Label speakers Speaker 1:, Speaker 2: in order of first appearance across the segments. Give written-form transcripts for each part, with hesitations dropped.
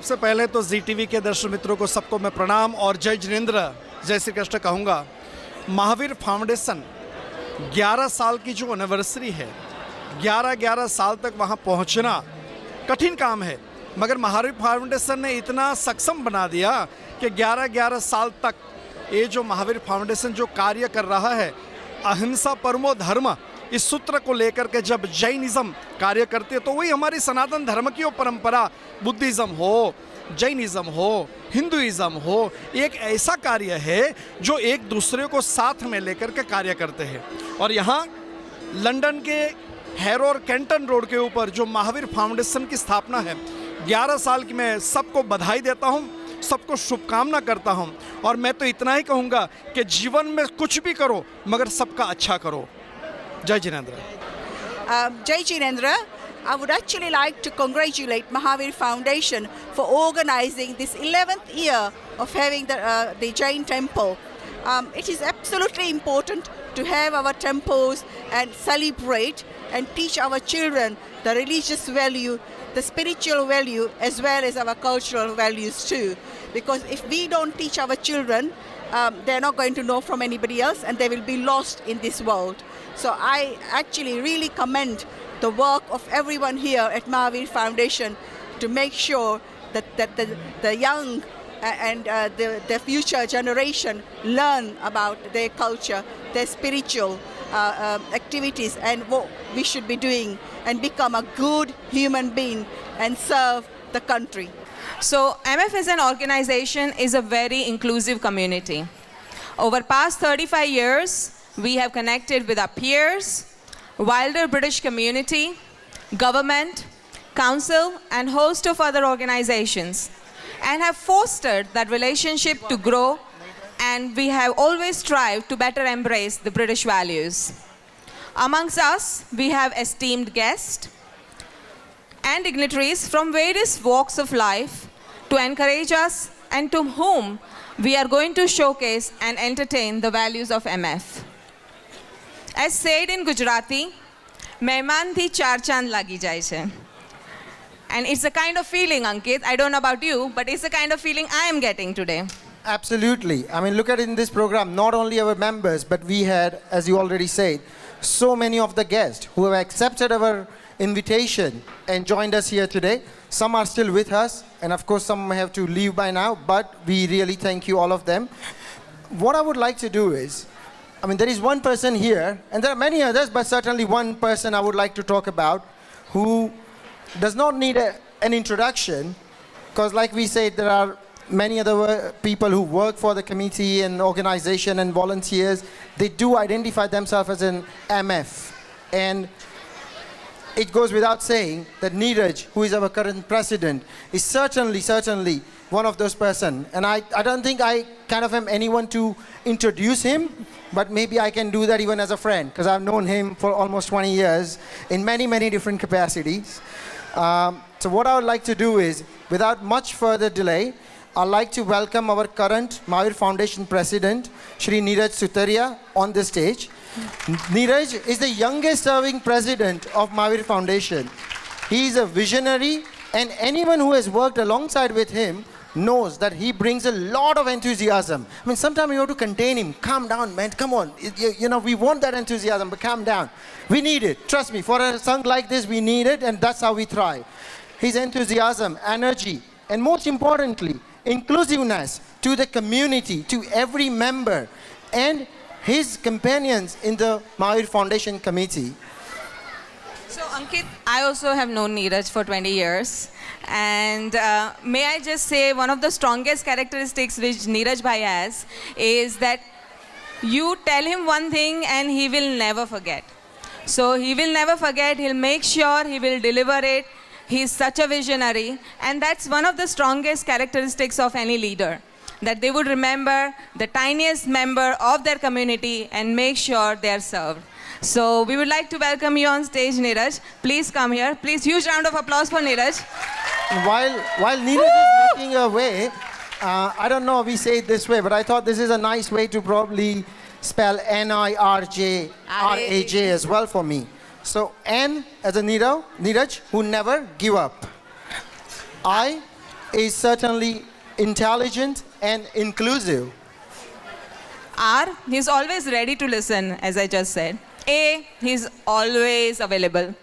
Speaker 1: सबसे पहले तो जी टीवी के दर्शक मित्रों को सबको मैं प्रणाम और जय जिनेंद्र, जय श्री कृष्ण कहूँगा। महावीर फाउंडेशन 11 साल की जो एनिवर्सरी है, 11 साल तक वहाँ पहुँचना कठिन काम है, मगर महावीर फाउंडेशन ने इतना सक्षम बना दिया कि 11 साल तक ये जो महावीर फाउंडेशन जो कार्य कर रहा है, अहिंसा परमो धर्म, इस सूत्र को लेकर के जब जैनिज़्म कार्य करते हैं तो वही हमारी सनातन धर्म की वो परंपरा, बुद्धिज़्म हो, जैनिज़्म हो, हिंदुइज़्म हो, एक ऐसा कार्य है जो एक दूसरे को साथ में लेकर के कार्य करते हैं। और यहाँ लंदन के हैरो और कैंटन रोड के ऊपर जो महावीर फाउंडेशन की स्थापना है, 11 साल की, मैं सबको बधाई देता हूँ, सबको शुभकामना करता हूँ। और मैं तो इतना ही कहूँगा कि जीवन में कुछ भी करो मगर सबका अच्छा करो। Jai Jinendra.
Speaker 2: Jai Jinendra, I would actually like to congratulate Mahavir Foundation for organizing this 11th year of having the Jain temple. It is absolutely important to have our temples and celebrate and teach our children the religious value, the spiritual value, as well as our cultural values too. Because if we don't teach our children, they're not going to know from anybody else and they will be lost in this world. So I actually really commend the work of everyone here at Mahavir Foundation to make sure that the young and the future generation learn about their culture, their spiritual activities and what we should be doing and become a good human being and serve the country.
Speaker 3: So MF as an organization is a very inclusive community. Over past 35 years, we have connected with our peers, wider British community, government, council, and host of other organizations, and have fostered that relationship to grow, and we have always strived to better embrace the British values. Amongst us, we have esteemed guests and dignitaries from various walks of life to encourage us and to whom we are going to showcase and entertain the values of MF. As said in Gujarati, mehman thi char chand lagi jai chhe. And it's a kind of feeling, Ankit, I don't know about you, but it's the kind of feeling I am getting today.
Speaker 4: Absolutely. I mean, look at it in this program, not only our members, but we had, as you already said, so many of the guests who have accepted our invitation and joined us here today. Some are still with us, and of course some have to leave by now, but we really thank you, all of them. What I would like to do is, I mean, there is one person here, and there are many others, but certainly one person I would like to talk about who does not need an introduction, because like we said, there are many other people who work for the committee and organization and volunteers. They do identify themselves as an MF. And it goes without saying that Neeraj, who is our current president, is certainly one of those persons. And I don't think I kind of am anyone to introduce him, but maybe I can do that even as a friend, because I've known him for almost 20 years in many different capacities. So what I would like to do is, without much further delay, I'd like to welcome our current Mahavir Foundation President, Shri Neeraj Sutaria, on the stage. Neeraj is the youngest serving president of Mahavir Foundation. He is a visionary, and anyone who has worked alongside with him knows that he brings a lot of enthusiasm. I mean, sometimes you have to contain him. Calm down, man. Come on. You know, we want that enthusiasm, but calm down. We need it. Trust me, for a song like this, we need it, and that's how we thrive. His enthusiasm, energy, and most importantly, inclusiveness to the community, to every member, and his companions in the Mahavir Foundation committee.
Speaker 3: So Ankit, I also have known Neeraj for 20 years. And may I just say, one of the strongest characteristics which Neeraj Bhai has is that you tell him one thing and he will never forget. So he will never forget, he'll make sure he will deliver it. He's such a visionary, and that's one of the strongest characteristics of any leader, that they would remember the tiniest member of their community and make sure they are served. So we would like to welcome you on stage, Neeraj. Please come here. Please, huge round of applause for Neeraj.
Speaker 4: While Neeraj is making her way, I don't know if we say it this way, but I thought this is a nice way to probably spell Nirj, Raj as well for me. So N as a Neeraj, who never give up. I is certainly intelligent and inclusive.
Speaker 3: R, he's always ready to listen, as I just said. A, he's always available.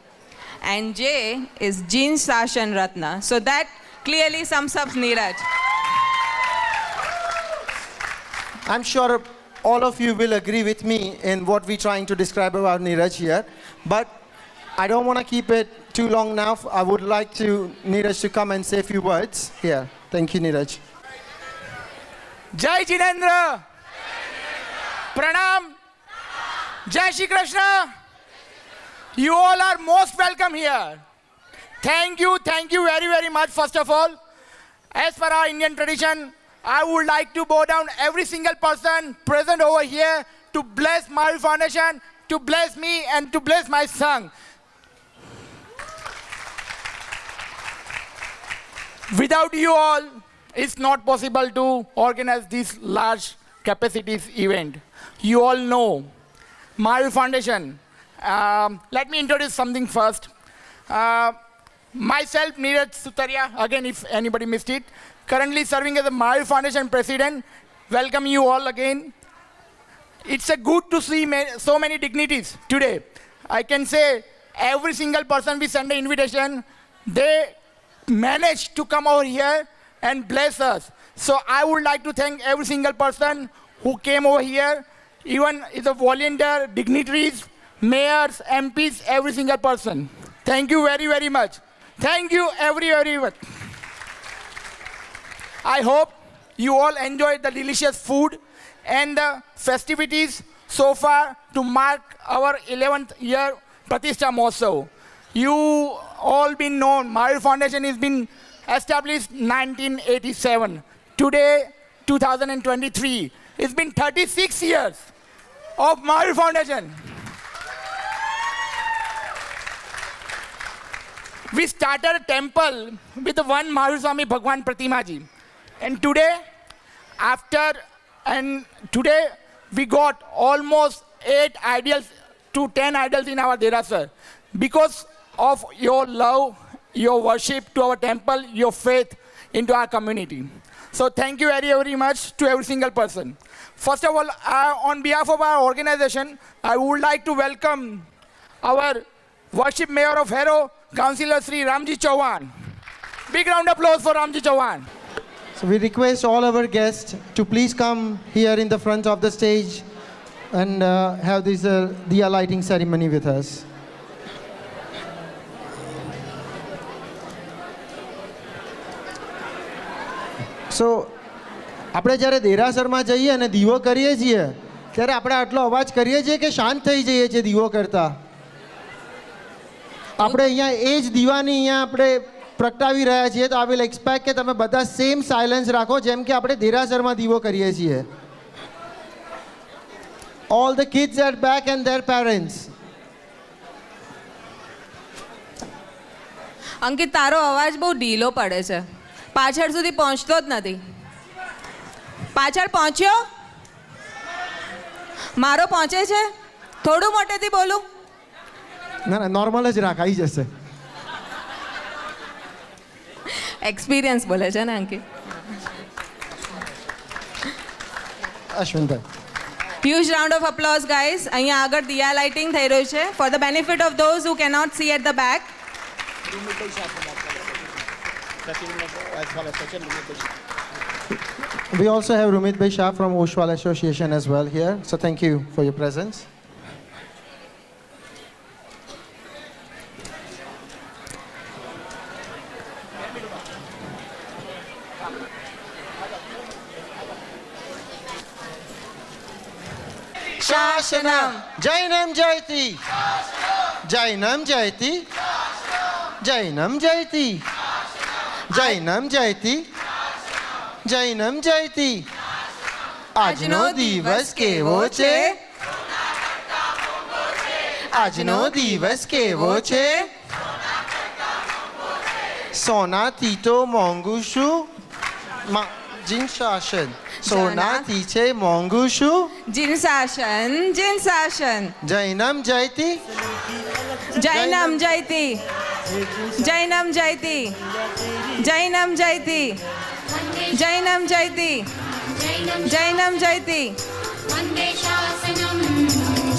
Speaker 3: And J is Jinsashan Ratna. So that clearly sums up Neeraj.
Speaker 4: I'm sure all of you will agree with me in what we're trying to describe about Neeraj here. But I don't want to keep it too long now. I would like Neeraj to come and say a few words here. Thank you, Neeraj.
Speaker 5: Jai Jinendra! Pranam! Jai Shri Krishna! You all are most welcome here. Thank you very, very much, first of all. As per our Indian tradition, I would like to bow down every single person present over here to bless Mahavir Foundation, to bless me, and to bless my son. Without you all, it's not possible to organize this large capacities event. You all know Mahavir Foundation. Let me introduce something first. Myself, Neeraj Sutaria, again if anybody missed it, currently serving as the Mahavir Foundation President. Welcome you all again. It's a good to see so many dignities today. I can say every single person we send an invitation, they managed to come over here and bless us. So I would like to thank every single person who came over here, even the volunteer, dignitaries, mayors, MPs, every single person. Thank you very, very much. Thank you everyone. I hope you all enjoyed the delicious food and the festivities so far to mark our 11th year Pratishtha Mahotsav. You all been known, Mahavir Foundation has been established 1987. Today, 2023. It's been 36 years of Mahavir Foundation. We started a temple with the one Mahavir Swami Bhagwan Pratima Ji. And today we got almost 8 idols to 10 idols in our Derasar. Because of your love, your worship to our temple, your faith into our community. So thank you very, very much to every single person. First of all, on behalf of our organization, I would like to welcome our Worship Mayor of Hero, Councillor Sri Ramji Chauhan. Big round of applause for Ramji Chauhan.
Speaker 4: So we request all our guests to please come here in the front of the stage and have this diya lighting ceremony with us. સો આપણે જ્યારે દેરાસરમાં જઈએ અને દીવો કરીએ છીએ ત્યારે આપણે આટલો અવાજ કરીએ છીએ કે શાંત થઈ જઈએ છીએ દીવો કરતા. આપણે અહીંયા એ જ દીવાની અહીંયા આપણે પ્રગટાવી રહ્યા છીએ તો I will expect કે તમે બધા સેમ સાયલન્સ રાખો જેમ કે આપણે દેરાસરમાં દીવો કરીએ છીએ. All the kids at back and their parents.
Speaker 3: અંકિત, તારો અવાજ બહુ ઢીલો પડે છે. પાછળ સુધી પહોંચતો જ નથી. પાછળ પહોંચ્યો? મારો પહોંચે છે? થોડું મોટેથી બોલું?
Speaker 4: ના ના નોર્મલ જ રાખ, આવી જશે.
Speaker 3: એક્સપિરિયન્સ બોલે છે ને અંકિત.
Speaker 4: અશ્વિનભાઈ.
Speaker 3: Huge round of applause, guys. અહીંયા આગળ દિયા લાઇટિંગ થઈ રહ્યું છે. For the benefit of those who cannot see at the back.
Speaker 4: We also have Rumit Bhai Shah from Oshwal Association as well here. So thank you for your presence.
Speaker 3: Shashanam.
Speaker 4: Jainam Jaiti. Jainam Jaiti. Jainam Jaiti. Jainam Jaiti. Jainam Jaiti. આજનો દિવસ કેવો છે? આજનો દિવસ કેવો છે? સોનાથી તો મોંઘું શું? જીનશાસન. સોનાથી છે મોંઘું શું?
Speaker 3: Jinsashan.
Speaker 4: Jainam Jayanti.
Speaker 3: Jainam Jaiti. Jainam Jaiti. Jainam Jaiti. Jainam Jaiti. Jainam Jaiti.
Speaker 6: वन्दे शासनं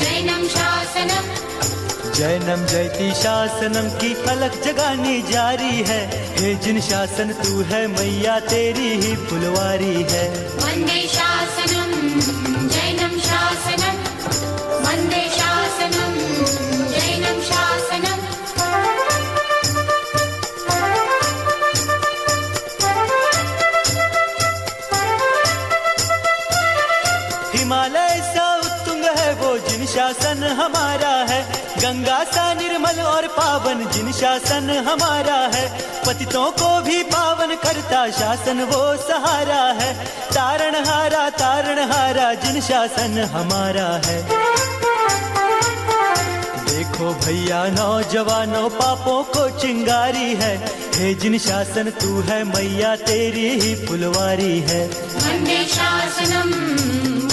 Speaker 6: जैनं शासनं
Speaker 7: जैनम जयती शासनम की अलग जगानी जारी है। हे जिन शासन तू है मैया तेरी ही फुलवारी है।
Speaker 6: वन्दे शासनं जैनं शासनं वन्दे शासनं जैनं शासनं
Speaker 7: हिमालय सा उत्तुंग है वो जिन शासन हमारा है। गंगा सा निर्मल और पावन जिन शासन हमारा है। पतितों को भी पावन करता शासन वो सहारा है। तारणहारा जिन शासन हमारा है। देखो भैया नौजवानों पापों को चिंगारी है। हे जिन शासन तू है मैया तेरी ही फुलवारी है।
Speaker 6: वन्दे शासनं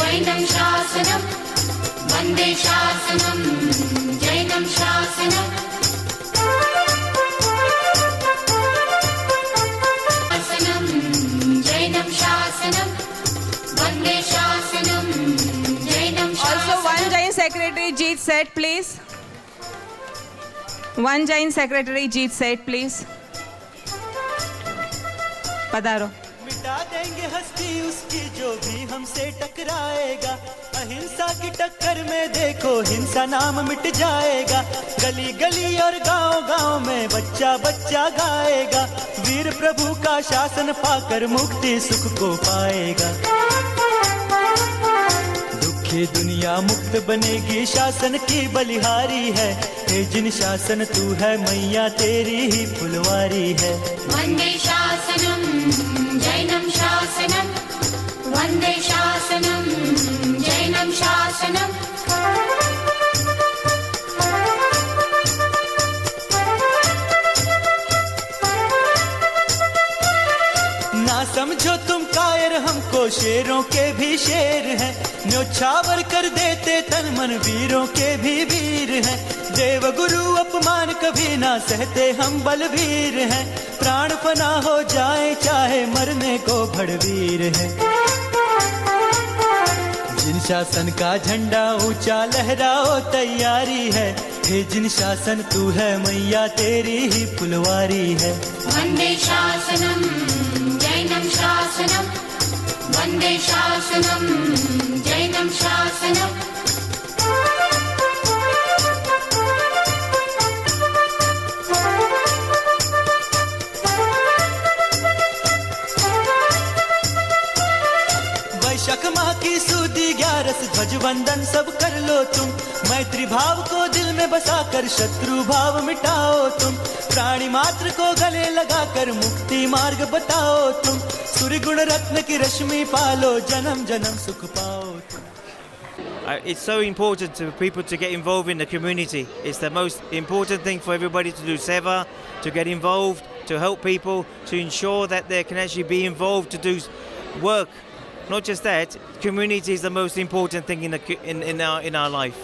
Speaker 6: जैनं शासनं वन्दे शासनं जैनं शासनं शासनं जैनं शासनं वन्दे शासनं जैनं
Speaker 3: Also, one
Speaker 6: शासनं
Speaker 3: Jain secretary, Jeet Seth, please. One Jain secretary, Jeet Seth, please. पधारो।
Speaker 7: मिटा देंगे हस्ती उसकी जो भी हमसे टकराएगा। अहिंसा की टक्कर में देखो हिंसा नाम मिट जाएगा। गली गली और गांव गांव में बच्चा बच्चा गाएगा। वीर प्रभु का शासन पाकर मुक्ति सुख को पाएगा। दुखी दुनिया मुक्त बनेगी शासन की बलिहारी है। हे जिन शासन तू है मैया तेरी ही फुलवारी है।
Speaker 6: वन्दे शासनं जैनं शासनं वन्दे शासनं जैनं शासनं
Speaker 7: ना समझो तुम कायर हमको शेरों के भी शेर हैं। न्योछावर कर देते तन मन वीरों के भी वीर हैं। देव गुरु अपमान कभी ना सहते हम बलवीर हैं। प्राण फना हो जाए चाहे मरने को भड़वीर हैं। जिन शासन का झंडा ऊंचा लहराओ तैयारी है। हे जिन शासन तू है मैया तेरी ही फुलवारी है।
Speaker 6: वन्दे शासनं जैनं शासनं वन्दे शासनं जैनं शासनं
Speaker 7: वैशाख माह की सूदी 11 ध्वज वंदन सब कर लो तुम। मैत्री भाव को दिल में बसाकर शत्रु भाव मिटाओ तुम। प्राणी मात्र को गले लगाकर मुक्ति मार्ग बताओ तुम। सूर्य गुण रत्न की रश्मि पालो जन्म जन्म सुख पाओ तुम।
Speaker 8: It's so important for people to get involved in the community. It's the most important thing for everybody to do seva, to get involved, to help people, to ensure that they can actually be involved to do work. Not just that, community is the most important thing in our life.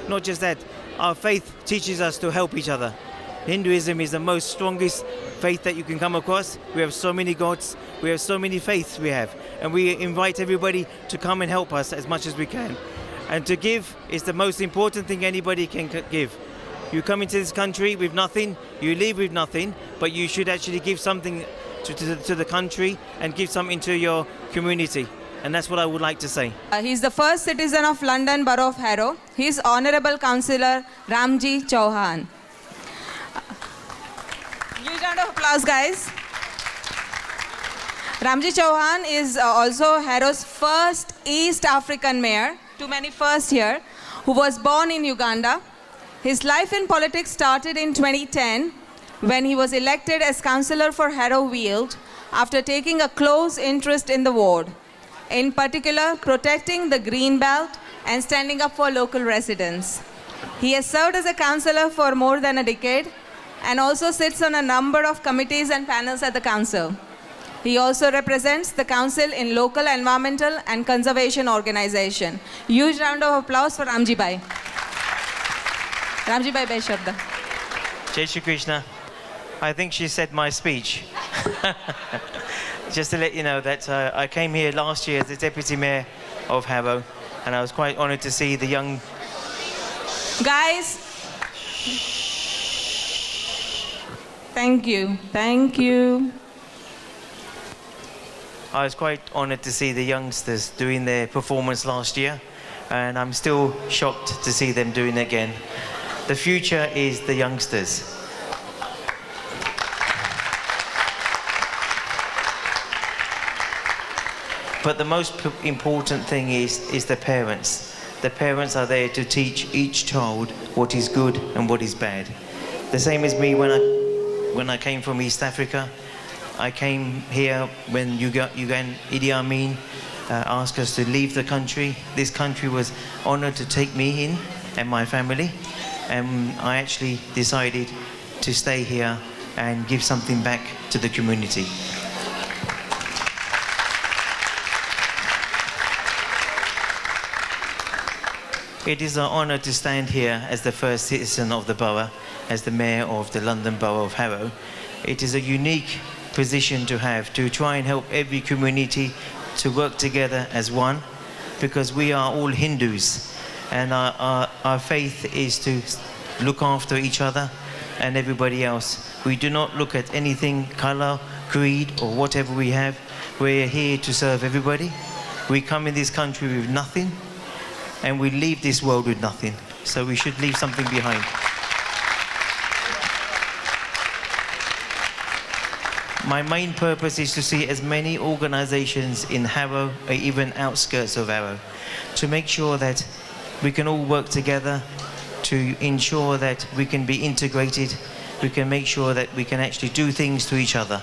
Speaker 8: Not just that, our faith teaches us to help each other. Hinduism is the most strongest faith that you can come across. We have so many gods, we have so many faiths we have, and we invite everybody to come and help us as much as we can. And to give is the most important thing anybody can give. You come into this country with nothing, you leave with nothing, but you should actually give something to the country and give something to your community. And that's what I would like to say.
Speaker 3: He's the first citizen of London Borough of Harrow. He's Honorable Councillor Ramji Chauhan. Huge round of applause, guys. Ramji Chauhan is also Harrow's first East African mayor, too many firsts here, who was born in Uganda. His life in politics started in 2010 when he was elected as councillor for Harrow Weald after taking a close interest in the ward, in particular protecting the green belt and standing up for local residents. He has served as a councillor for more than a decade and also sits on a number of committees and panels at the council. He also represents the council in local environmental and conservation organization. Huge round of applause for Ramji Bhai. Ramji Bhai, Bhai Shabda.
Speaker 8: Jai Shri Krishna. I think she said my speech. Just to let you know that I came here last year as the Deputy Mayor of Harrow, and I was quite honoured to see the young...
Speaker 3: Guys, thank you, thank you.
Speaker 8: I was quite honoured to see the youngsters doing their performance last year, and I'm still shocked to see them doing it again. The future is the youngsters. But the most important thing is the parents. The parents are there to teach each child what is good and what is bad. The same as me when I came from East Africa. I came here when Ugan Idi Amin asked us to leave the country. This country was honoured to take me in and my family, and I actually decided to stay here and give something back to the community. It is an honour to stand here as the first citizen of the borough, as the Mayor of the London Borough of Harrow. It is a unique position to have, to try and help every community to work together as one, because we are all Hindus, and our faith is to look after each other and everybody else. We do not look at anything, colour, creed or whatever we have. We're here to serve everybody. We come in this country with nothing, and we leave this world with nothing. So we should leave something behind. My main purpose is to see as many organisations in Harrow, or even outskirts of Harrow, to make sure that we can all work together, to ensure that we can be integrated, we can make sure that we can actually do things to each other.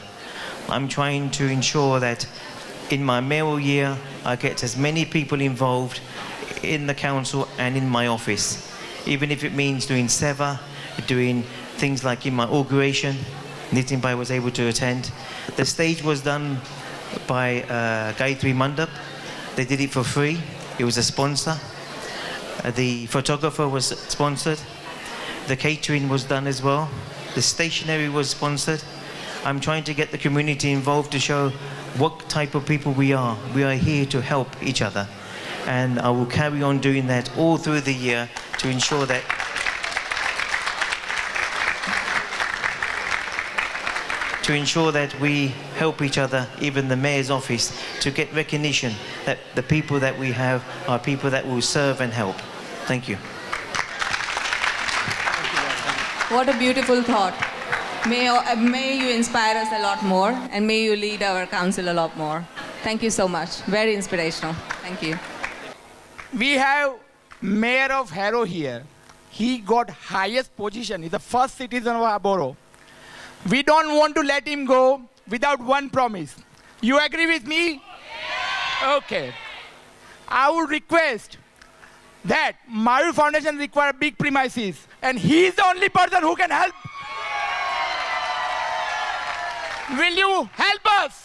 Speaker 8: I'm trying to ensure that in my mayoral year, I get as many people involved in the council and in my office, even if it means doing seva, doing things like in my inauguration. Nitin Bhai was able to attend. The stage was done by Gayatri Mandap. They did it for free. It was a sponsor. The photographer was sponsored. The catering was done as well. The stationery was sponsored. I'm trying to get the community involved to show what type of people we are. We are here to help each other. And I will carry on doing that all through the year to ensure that we help each other, even the Mayor's office, to get recognition that the people that we have are people that will serve and help. Thank you.
Speaker 3: What a beautiful thought. May you inspire us a lot more, and may you lead our council a lot more. Thank you so much. Very inspirational. Thank you.
Speaker 5: We have Mayor of Harrow here. He got highest position. He's the first citizen of our borough. We don't want to let him go without one promise. You agree with me? Yeah. Okay. I would request that Mahavir Foundation require big premises, and he is the only person who can help. Will you help us?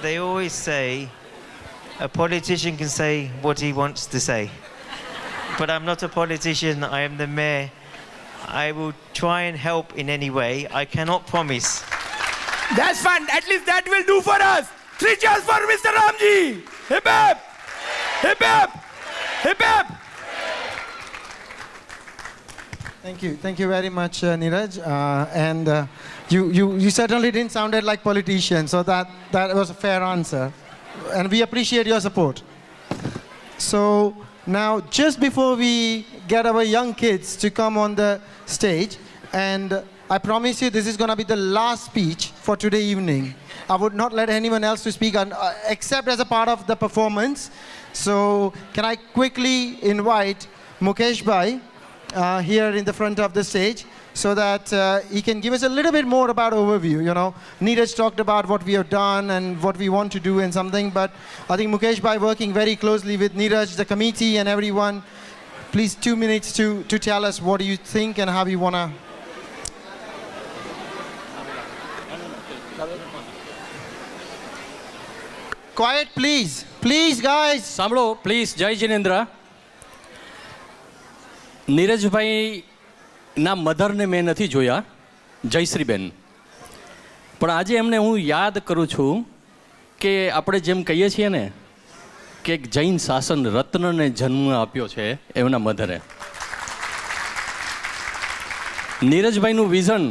Speaker 8: They always say a politician can say what he wants to say. But I'm not a politician, I am the mayor. I will try and help in any way. I cannot promise.
Speaker 5: That's fine. At least that will do for us. 3 cheers for Mr. Ramji. Hip hip. Hip hip. Hip hip.
Speaker 4: Thank you very much, Neeraj. You certainly didn't sound like politician, so that was a fair answer. And we appreciate your support. So now, just before we get our young kids to come on the stage, and I promise you this is going to be the last speech for today evening. I would not let anyone else to speak except as a part of the performance. So can I quickly invite Mukesh Bhai here in the front of the stage, so that he can give us a little bit more about overview. You know, Neeraj talked about what we have done and what we want to do and something, but I think Mukesh Bhai working very closely with Neeraj, the committee and everyone. Please 2 minutes to tell us what do you think and how you want to. Quiet, please. Please, guys.
Speaker 9: Samlo, please, Jai Jinendra. નીરજભાઈના મધરને મેં નથી જોયા, જયશ્રીબેન, પણ આજે એમને હું યાદ કરું છું કે આપણે જેમ કહીએ છીએ ને કે એક જૈન શાસન રત્નને જન્મ આપ્યો છે એમના મધરે. નીરજભાઈનું વિઝન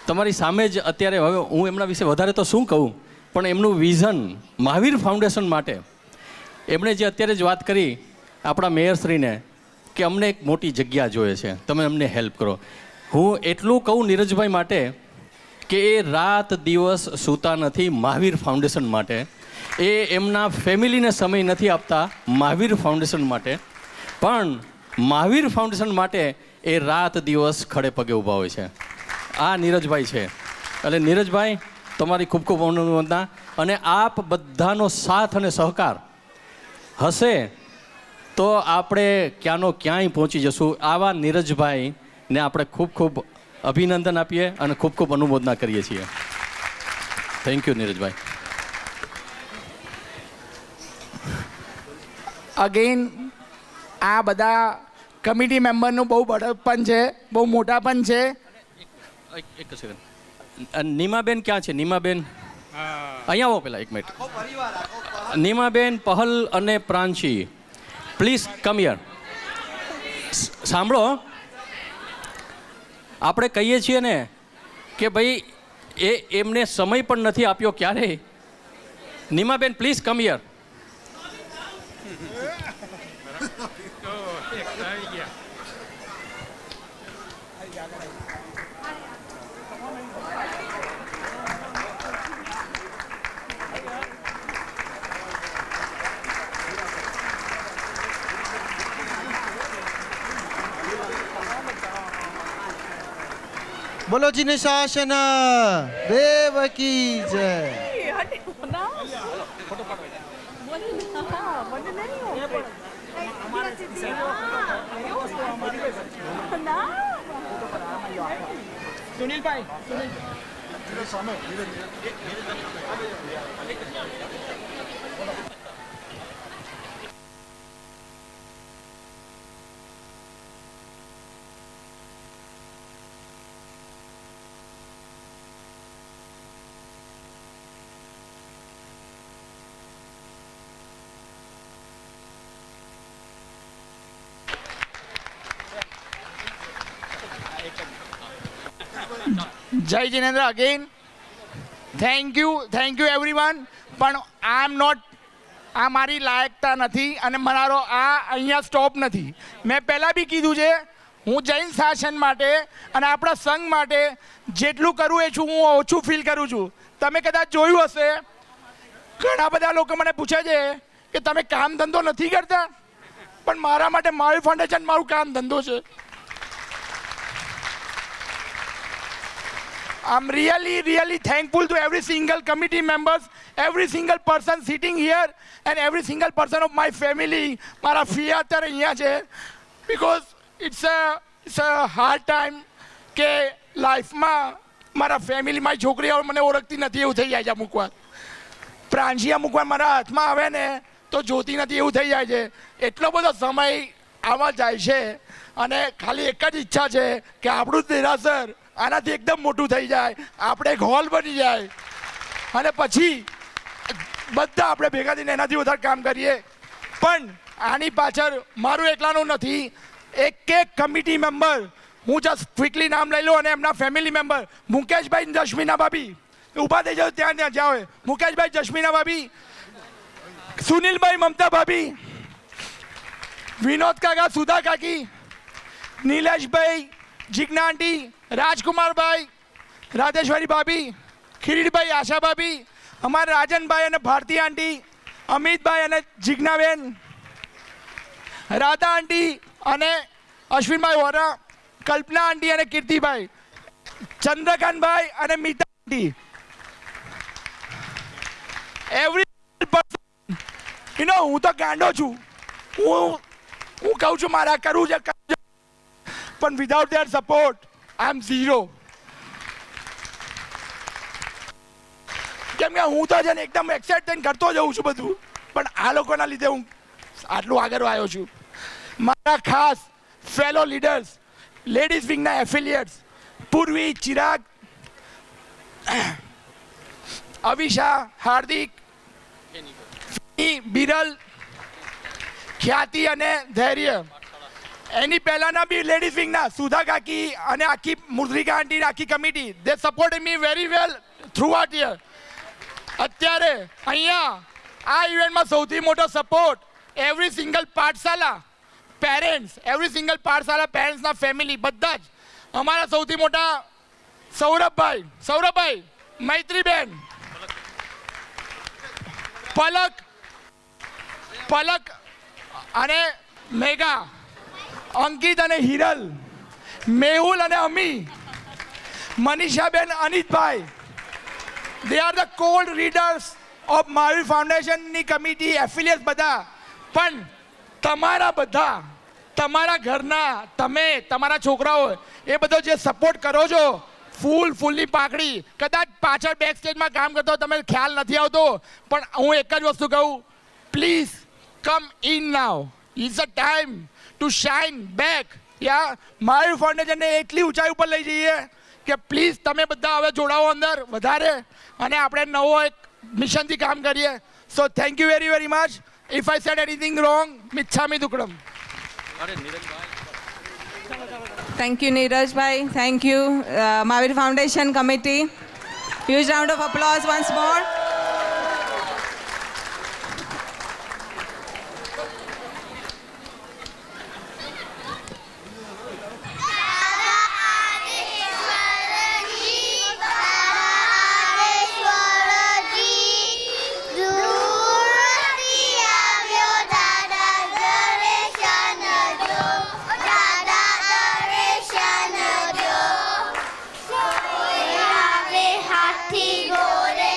Speaker 9: તમારી સામે જ અત્યારે, હવે હું એમના વિશે વધારે તો શું કહું, પણ એમનું વિઝન મહાવીર ફાઉન્ડેશન માટે એમણે જે અત્યારે જ વાત કરી આપણા મેયરશ્રીને કે અમને એક મોટી જગ્યા જોઈએ છે, તમે અમને હેલ્પ કરો. હું એટલું કહું નીરજભાઈ માટે કે એ રાત દિવસ સૂતા નથી મહાવીર ફાઉન્ડેશન માટે, એ એમના ફેમિલીને સમય નથી આપતા મહાવીર ફાઉન્ડેશન માટે, પણ મહાવીર ફાઉન્ડેશન માટે એ રાત દિવસ ખડે પગે ઊભા હોય છે. આ નીરજભાઈ છે. એટલે નીરજભાઈ તમારી ખૂબ ખૂબ અભિનંદન, અને આપ બધાનો સાથ અને સહકાર હશે તો આપણે ક્યાંનો ક્યાંય પહોંચી જશું. આવા નીરજભાઈને આપણે ખૂબ ખૂબ અભિનંદન આપીએ અને ખૂબ ખૂબ અનુમોદના કરીએ છીએ. Thank you નીરજભાઈ.
Speaker 5: અગેન આ બધા કમિટી મેમ્બરનું બહુ બળપણ છે, બહુ મોટાપણ છે.
Speaker 9: એક સેકન્ડ, નીમાબેન ક્યાં છે? નીમાબેન અહીંયા આવો પહેલાં, એક મિનિટ. નીમાબેન, પહલ અને પ્રાંશી, પ્લીઝ કમ હિયર. સાંભળો, આપણે કહીએ છીએ ને કે ભાઈ એમને સમય પણ નથી આપ્યો ક્યારેય. નીમાબેન પ્લીઝ કમ હિયર.
Speaker 4: બોલો જીનેશાસન દેવ કી જય.
Speaker 5: સુનિલભાઈ, જય જિનેન્દ્ર અગેન. Thank you everyone. પણ આઈ એમ નોટ, આ મારી લાયકતા નથી અને મારો આ અહીંયા સ્ટોપ નથી. મેં પહેલાં બી કીધું છે, હું જૈન શાસન માટે અને આપણા સંઘ માટે જેટલું કરું એ છું, હું ઓછું ફીલ કરું છું. તમે કદાચ જોયું હશે, ઘણા બધા લોકો મને પૂછે છે કે તમે કામ ધંધો નથી કરતા, પણ મારા માટે મહાવીર ફાઉન્ડેશન મારું કામ ધંધો છે. I'm really thankful to every single committee members, every single person sitting here, and every single person of my family. મારા ફિયા અત્યારે અહીંયા છે, because it's a hard time કે લાઈફમાં મારા ફેમિલી, મારી છોકરીઓ મને ઓળખતી નથી એવું થઈ જાય છે. અમુક વાર પ્રાંશી અમુક વાર મારા હાથમાં આવે ને તો જોતી નથી એવું થઈ જાય છે. એટલો બધો સમય આમાં જાય છે અને ખાલી એક જ ઈચ્છા છે કે આપણું દેરાસર આનાથી એકદમ મોટું થઈ જાય, આપણે એક હોલ બની જાય અને પછી બધા આપણે ભેગા થઈને એનાથી વધારે કામ કરીએ. પણ આની પાછળ મારું એકલાનું નથી, એક કમિટી મેમ્બર, હું જસ્ટ ક્વિકલી નામ લઈ લઉં, અને એમના ફેમિલી મેમ્બર મુકેશભાઈ, જસ્મીના ભાભી, ઊભા થઈ જાઓ, ત્યાં જાઓ. મુકેશભાઈ, જસ્મીના ભાભી, સુનિલભાઈ, મમતા ભાભી, વિનોદ કાકા, સુધા કાકી, નીલેશભાઈ, જીજ્ઞા આંટી, રાજકુમારભાઈ, રાધેશ્વરી ભાભી, ખીરીડભાઈ, આશા ભાભી, અમારા રાજનભાઈ અને ભારતી આંટી, અમિતભાઈ અને જીજ્ઞાબેન, રાધા આંટી અને અશ્વિનભાઈ વોરા, કલ્પના આંટી અને કીર્તિભાઈ, ચંદ્રકાંતભાઈ અને મીતા આંટી, એવરી પર્સન. હું તો ગાંડો છું, હું કહું છું મારા કરવું છે, પણ without their support I am zero. કેમ કે હું તો છે ને એકદમ એક્સાઇટ થઈને કરતો જઉં છું બધું, પણ આ લોકોના લીધે હું આટલું આગળ આવ્યો છું. મારા ખાસ fellow leaders, ladies wingના affiliates, પૂર્વી, ચિરાગ, અવિશા, હાર્દિક, બિરલ, ખ્યાતિ અને ધૈર્ય. એની પહેલાના બી લેડીઝ વિંગના સુધા કાકી અને આખી મુદ્રિકા આંટી આખી committee, they support me very well throughout year. અત્યારે અહીંયા આ ઇવેન્ટમાં સૌથી મોટો support every single pathshala parents, every single pathshala પેરેન્ટ્સના ફેમિલી બધા જ. અમારા સૌથી મોટા સૌરભભાઈ, મૈત્રીબેન, પલક અને મેઘા, અંકિત અને હિરલ, મેહુલ અને Ami, Manishaben, Anitbhai, they are the cold readers of Mahavir ફાઉન્ડેશનની કમિટી એફિલિયેટ બધા. પણ તમારા ઘરના તમે તમારા છોકરાઓ એ બધો જે સપોર્ટ કરો છો, ફૂલની પાંખડી, કદાચ પાછળ બેક સ્ટેજમાં કામ કરતો તમે ખ્યાલ નથી આવતો, પણ હું એક જ વસ્તુ કહું, please come in now, it's a time to shine back. યા મહાવીર ફાઉન્ડેશનને એટલી ઊંચાઈ ઉપર લઈ જઈએ કે પ્લીઝ તમે બધા હવે જોડાવો અંદર વધારે, અને આપણે નવો એક મિશનથી કામ કરીએ. So thank you very very much. If I said anything wrong, Michhami Dukkadam.
Speaker 3: Thank you, Neerajbhai. Thank you, Mahavir Foundation committee. Huge round of applause once more.
Speaker 6: Hathi Gore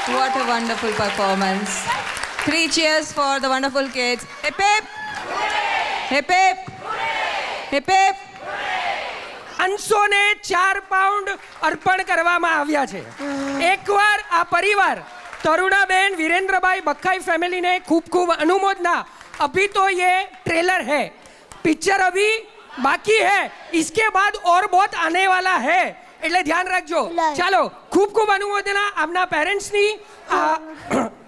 Speaker 3: What a wonderful performance. 3 cheers for the wonderful kids. Hip hip. Hip hip. Hip hip.
Speaker 10: 504 pound અર્પણ કરવામાં આવ્યા છે. એકવાર આ પરિવાર तरुणाबेन वीरेंद्रभाई बखाई family ने खूब खूब अनुमोदना. अभी तो ये ट्रेलर है, पिक्चर अभी बाकी है, इसके बाद और बहुत आने वाला है, એટલે ધ્યાન રાખજો. ચાલો ખૂબ ખૂબ અનુમોદના આપના પેરેન્ટ્સની,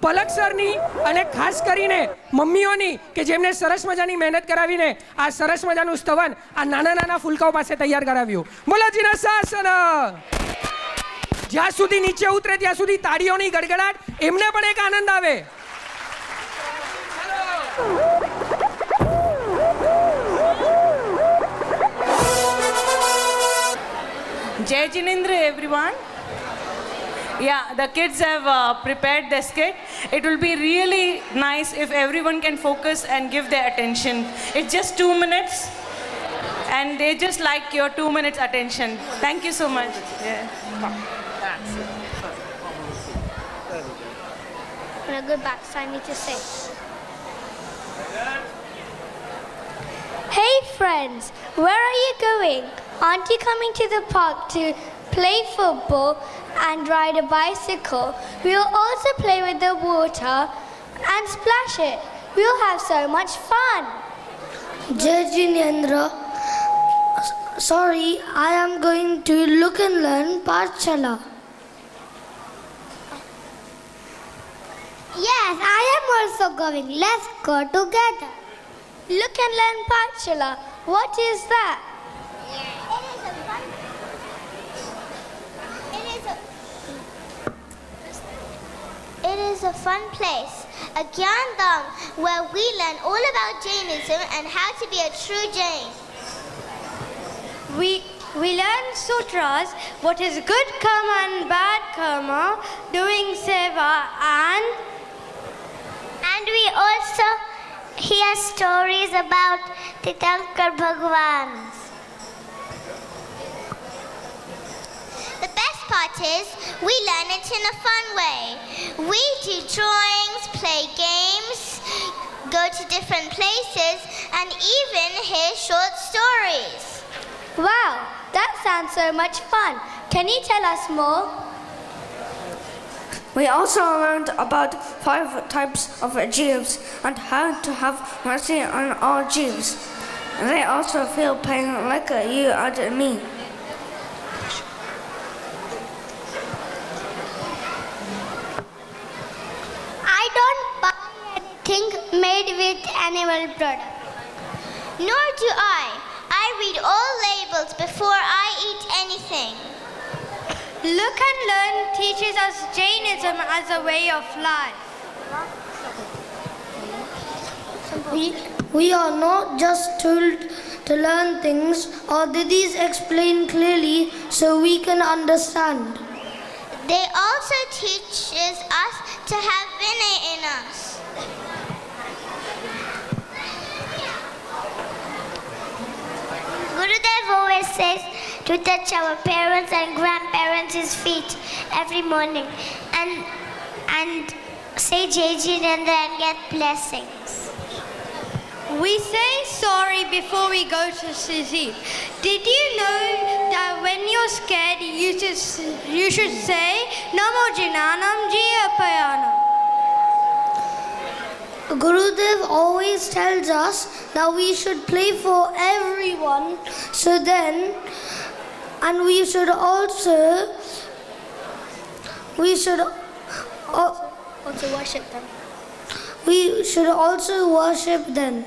Speaker 10: પલક સરની અને ખાસ કરીને મમ્મીઓની કે જેમને સરસ મજાની મહેનત કરાવીને આ સરસ મજાનું સ્તવન આ નાના નાના ફૂલકાઓ પાસે તૈયાર કરાવ્યું. બોલો જીનશાસન. જ્યાં સુધી નીચે ઉતરે ત્યાં સુધી તાળીઓની ગડગડાટ, એમને પણ એક આનંદ આવે.
Speaker 11: Jai Jinendra, everyone. Yeah, the kids have prepared the skit. It will be really nice if everyone can focus and give their attention. It's just 2 minutes and they just like your 2 minutes attention. Thank you so much. Yeah.
Speaker 12: When I go back, so I need to say. Hey friends, where are you going? Aren't you coming to the park to play football and ride a bicycle? We'll also play with the water and splash it. We'll have so much fun.
Speaker 13: Jai Jinendra, sorry, I am going to Look and Learn Pathshala.
Speaker 12: Yes, I am also going. Let's go together. Look and Learn Pathshala. What is that? It is a fun place, a Gyandam, where we learn all about Jainism and how to be a true Jain.
Speaker 13: We learn sutras, what is good karma and bad karma, doing seva,
Speaker 12: and we also hear stories about Titankar Bhagwans. The best part is we learn it in a fun way. We do drawings, play games, go to different places, and even hear short stories.
Speaker 13: Wow, that sounds so much fun. Can you tell us more?
Speaker 14: We also learned about 5 types of jeeves and how to have mercy on all jeeves. They also feel pain like you and me.
Speaker 12: I don't buy anything made with animal product. Nor do I. I read all labels before I eat anything.
Speaker 13: Look and Learn teaches us Jainism as a way of life.
Speaker 14: We are not just told to learn things, or didis explain clearly so we can understand.
Speaker 12: They also teaches us to have Vinay in us. Gurudev always says to touch our parents and grandparents' feet every morning and say Jai Jinendra and get blessings.
Speaker 13: We say sorry before we go to sleep. Did you know that when you're scared, you should say Namo Jinanam Jiyapayanam?
Speaker 14: Gurudev always tells us that we should play for everyone, so then, and we should also
Speaker 12: worship them.
Speaker 14: We should also worship them.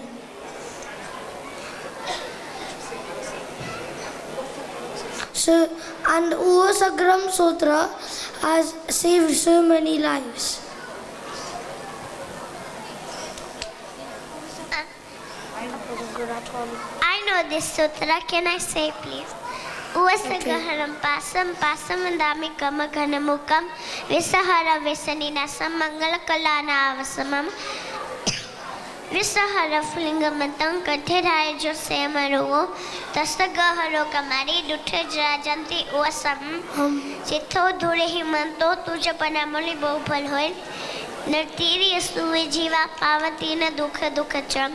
Speaker 14: So, and Uvasagram Sutra has saved so many lives.
Speaker 12: I know this sutra. Can I say, please? Uvasagaharam pasam pasamandami kama ghanamukam visahara visaninasam mangala kalana avasamam विसहरफलिंगमतं कठिराय जो सेमरुओ तस्तगहरो Kumari दुठ जराजंती awesome चिथो धुरे Himanta तुझ पनामली बहुफल होय नरतीरी सुवे जीवा पावती न दुख दुख चम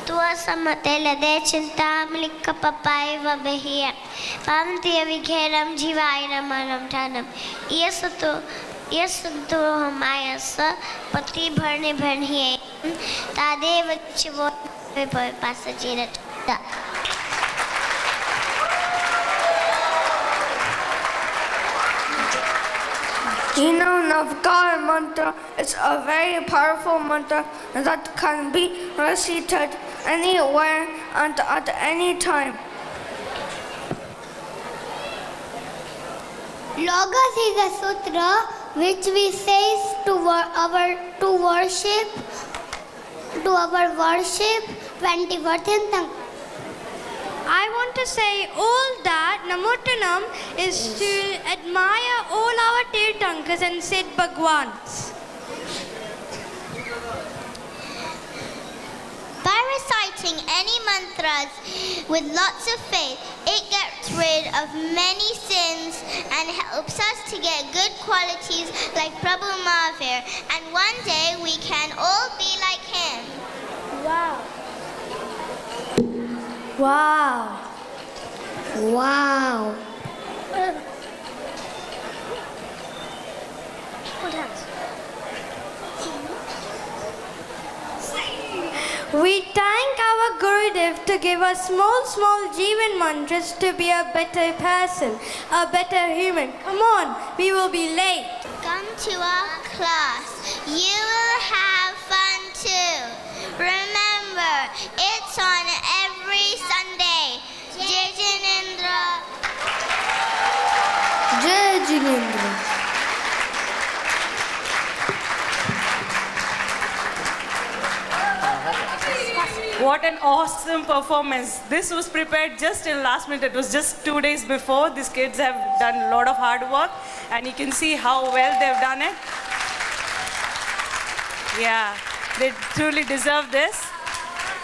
Speaker 12: तु असमते लदे चिंता मलिक पपाय व बहिया पावती अविघेरम जीवाय नमनम ठानम यस्तु हमायस पति भरने भरनिये तादेव चिवो पास जीरत
Speaker 14: Navkar mantra is a very powerful mantra that can be recited anywhere and at any time.
Speaker 12: Logos is a sutra which we say to our worship 24th and
Speaker 13: I want to say all that Namotanam is to admire all our Tirthankas and Sid Bhagwans.
Speaker 12: by reciting any mantras with lots of faith, it gets rid of many sins and helps us to get good qualities like Prabhu Mahavir, and one day we can all be like him.
Speaker 13: Wow. Wow.
Speaker 12: Wow.
Speaker 13: We thank our Gurudev to give us small Jivan mantras to be a better person, a better human. Come on, we will be late.
Speaker 12: Come to our class. You will have fun too. Remember, it's on every Sunday. Jai Jinendra.
Speaker 14: Jai Jinendra.
Speaker 11: What an awesome performance. This was prepared just in last minute. It was just 2 days before. These kids have done a lot of hard work and you can see how well they've done it. Yeah, they truly deserve this.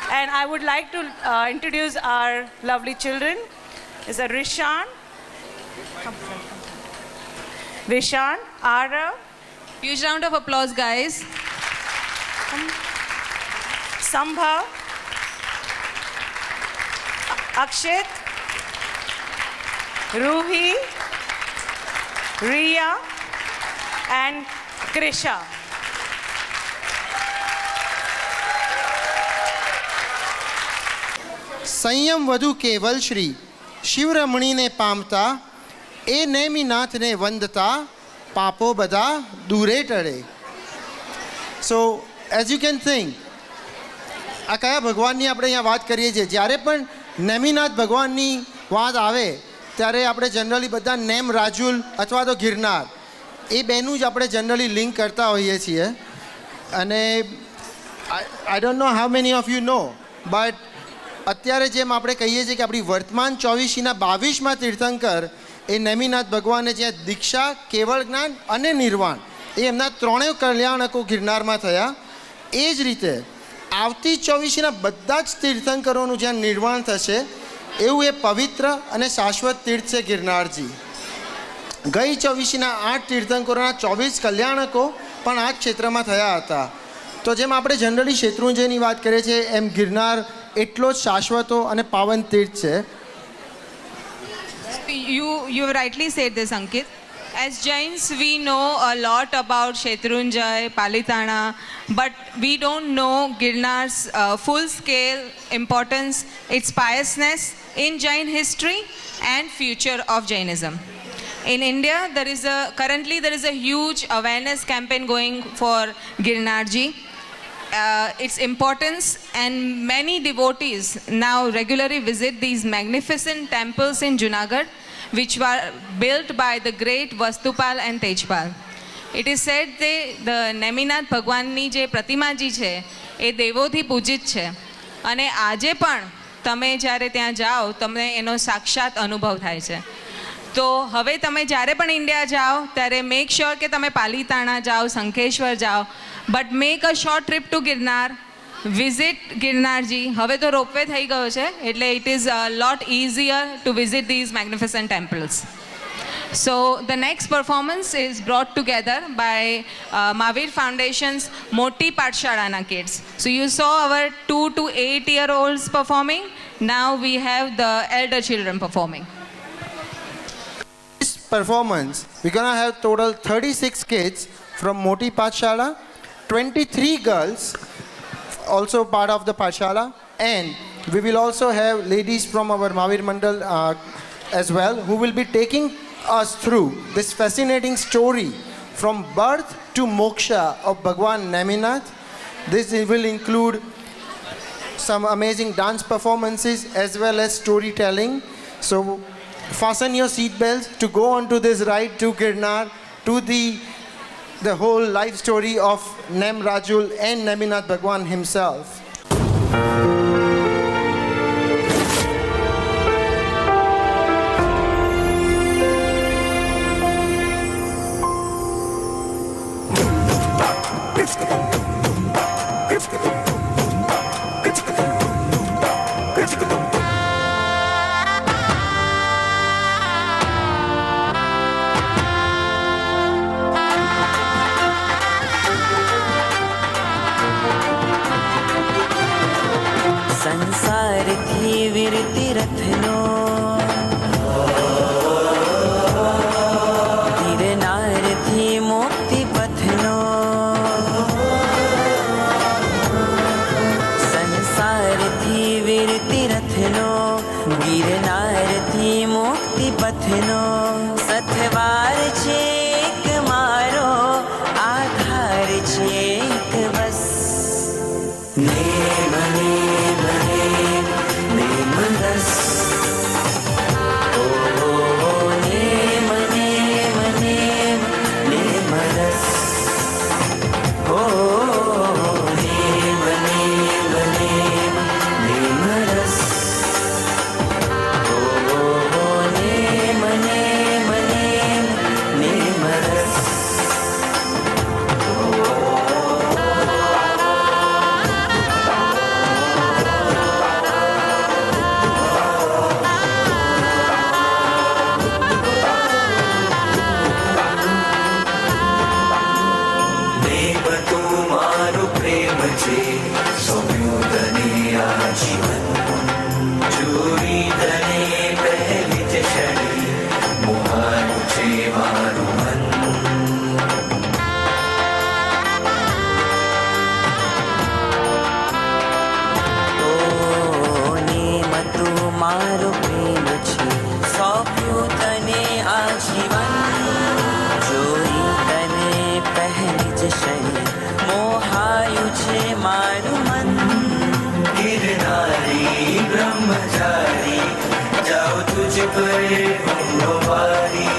Speaker 11: And I would like to introduce our lovely children. Is that Rishan? Rishan, Ara.
Speaker 3: Huge round of applause, guys.
Speaker 11: Sambhav. Akshit, Ruhi, Riya, and Krisha.
Speaker 4: સંયમ વધુ કેવલ શ્રી શિવરમણીને પામતા એ નેમિનાથને વંદતા પાપો બધા દૂરે ટળે. So as you can think આ કયા ભગવાનની આપણે અહીંયા વાત કરીએ છીએ? જ્યારે પણ નેમિનાથ ભગવાનની વાત આવે ત્યારે આપણે જનરલી બધા નેમ રાજુલ અથવા તો ગિરનાર એ બેનું જ આપણે જનરલી લિંક કરતા હોઈએ છીએ. અને I don't know how many of you know, but અત્યારે જેમ આપણે કહીએ છીએ કે આપણી વર્તમાન 24મીના 22મા તીર્થંકર એ નેમિનાથ ભગવાને જ્યાં દીક્ષા, કેવળ જ્ઞાન અને નિર્વાણ એ એમના ત્રણેય કલ્યાણકો ગિરનારમાં થયા. એ જ રીતે આવતી 24મીના બધા જ તીર્થંકરોનું જ્યાં નિર્વાણ થશે એવું એ પવિત્ર અને શાશ્વત તીર્થ છે ગિરનારજી. ગઈ 24મીના 8 તીર્થંકરોના 24 કલ્યાણકો પણ આ જ ક્ષેત્રમાં થયા હતા. તો જેમ આપણે જનરલી શેત્રુંજયની વાત કરીએ છીએ એમ ગિરનાર એટલો જ શાશ્વતો અને પાવન તીર્થ છે.
Speaker 3: You rightly said this, Ankit. As Jains, we know a lot about Shetrunjay, Palitana, but we don't know Girnar's full-scale importance, its piousness in Jain history and future of Jainism. In India, currently there is a huge awareness campaign going for Girnarji. Its importance, and many devotees now regularly visit these magnificent temples in Junagadh, which were built by the great Vastupal and Tejpal. It is said that the Neminath ભગવાનની જે પ્રતિમાજી છે એ દેવોથી પૂજિત છે અને આજે પણ તમે જ્યારે ત્યાં જાઓ તમને એનો સાક્ષાત અનુભવ થાય છે. તો હવે તમે જ્યારે પણ ઇન્ડિયા જાઓ ત્યારે મેક શ્યોર કે તમે પાલીતાણા જાઓ, શંખેશ્વર જાઓ, but make a short trip to Girnar, visit Girnarji. હવે તો રોપવે થઈ ગયો છે એટલે it is lot easier to visit these magnificent temples. So the next performance is brought together by Mahavir Foundation's Moti Pathshalana kids. So you saw our 2 to 8-year-olds performing. Now we have the elder children performing.
Speaker 4: This performance, we're gonna have total 36 kids from Moti Pathshala, 23 girls, also part of the Pathshala, and we will also have ladies from our Mahavir Mandal as well, who will be taking us through this fascinating story from birth to moksha of Bhagwan Neminath. This will include some amazing dance performances as well as storytelling. So fasten your seatbelts to go on to this ride to Girnar, to the whole life story of Nem Rajul and Neminath Bhagwan himself.
Speaker 15: संसार थी वीरति रत्नो, गिरनार थी मुक्ति पथनो. संसार थी वीरति रत्नो, गिरनार थी मुक्ति पथनो. सथवार छेक मारो, आधार छेक बस. नेम नेम नेम नेम रस. ओ नेम नेम नेम नेम रस. ओ नेम नेम नेम नेम रस. ओ नेम नेम नेम नेम रस. મારો પ્રેમ છે સોંપ્યું તને આજીવન. જોઈ તને પહેલી જ ક્ષણે મોહાયું છે મારું મન. गिरनारी ब्रह्मचारी जाओ तुझ पर हमरो वारी.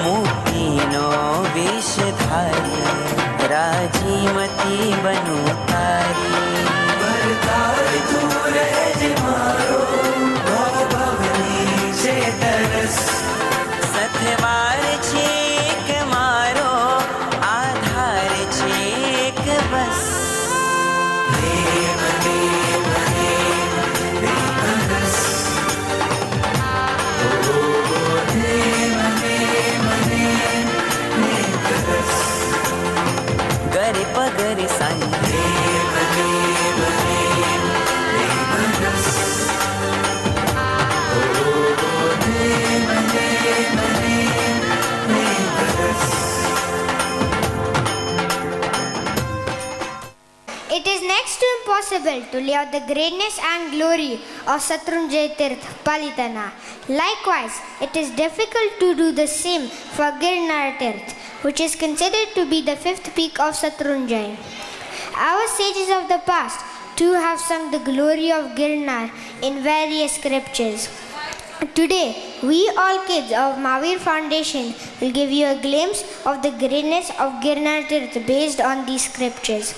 Speaker 15: मुक्तिनो वेशधारी राजीमती बनु तारी. भरतार तू रहज मारो भवनी से तरस. सथवार छेक मारो, आधार छेक बस. नेम नेम नेम नेम रस. ओ नेम नेम नेम नेम रस. गरे पगरे साई. नेम नेम नेम नेम रस. ओ नेम नेम नेम नेम रस.
Speaker 12: It is next to impossible to lay out the greatness and glory of Shatrunjay Tirth, Palitana. Likewise, it is difficult to do the same for Girnar Tirth, which is considered to be the fifth peak of Shatrunjay. Our sages of the past too have sung the glory of Girnar in various scriptures. Today, we all kids of Mahavir Foundation will give you a glimpse of the greatness of Girnar Tirth based on these scriptures.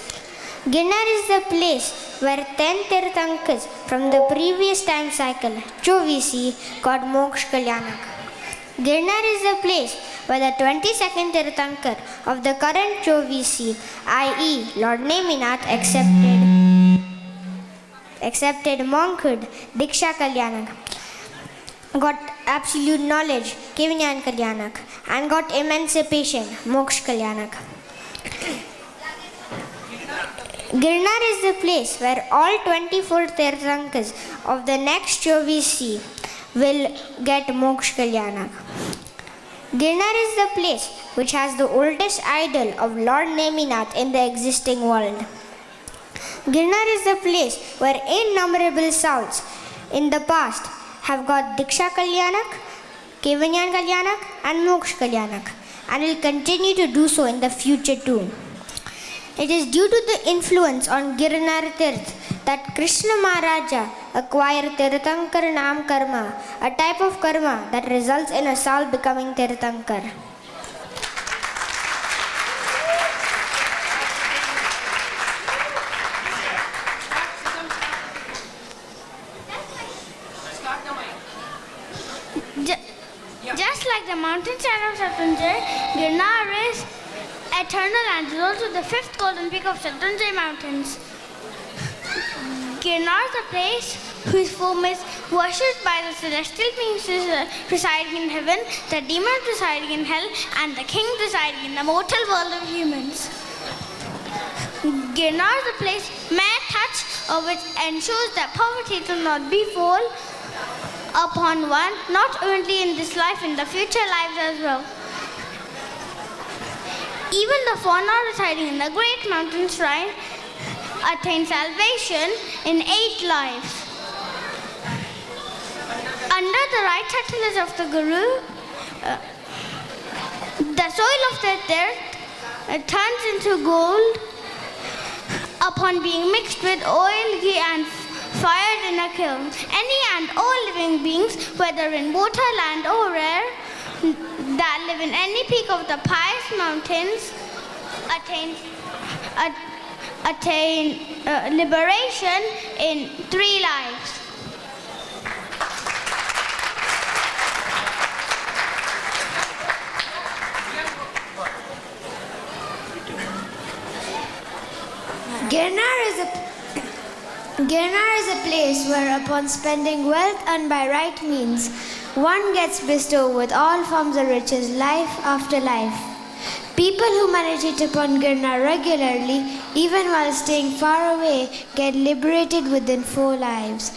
Speaker 12: Girnar is the place where 10 Tirthankas from the previous time cycle, Chovisi, got Moksha Kalyanak. Girnar is the place where the 22nd Tirthankar of the current Chovisi, i.e. Lord Neminath, accepted monkhood, Diksha Kalyanak, got absolute knowledge, Kevinyan Kalyanak, and got emancipation, Moksh Kalyanak. Girnar is the place where all 24 Tirthankars of the next Chovisi will get Moksh Kalyanak. Girnar is the place which has the oldest idol of Lord Neminath in the existing world. Girnar is the place where innumerable souls in the past have got Diksha Kalyanak, Kevanyan Kalyanak and Moksh Kalyanak, and will continue to do so in the future too. It is due to the influence on Girnar Tirth that Krishna Maharaja acquired Tirthankar Nam Karma, a type of karma that results in a soul becoming Tirthankar.
Speaker 13: Just like the mountain side of Shatrunjay, Girnar is eternal and is also the fifth golden peak of Shatrunjay mountains. Girnar is a place whose form is worshipped by the celestial beings residing in heaven, the demons residing in hell, and the king residing in the mortal world of humans. Girnar is a place mere touch of which ensures that poverty will not befall upon one, not only in this life, in the future lives as well. Even the fauna residing in the great mountain shrine attain salvation in 8 lives. Under the right tutelage of the Guru, the soil of the earth turns into gold upon being mixed with oil, ghee and fired in a kiln. Any and all living beings, whether in water, land or air, that live in any peak of the pious mountains attain liberation in 3 lives.
Speaker 16: Girnar is a place where, upon spending wealth earned by right means, one gets bestowed with all forms of riches, life after life. People who meditate upon Girnar regularly, even while staying far away, get liberated within 4 lives.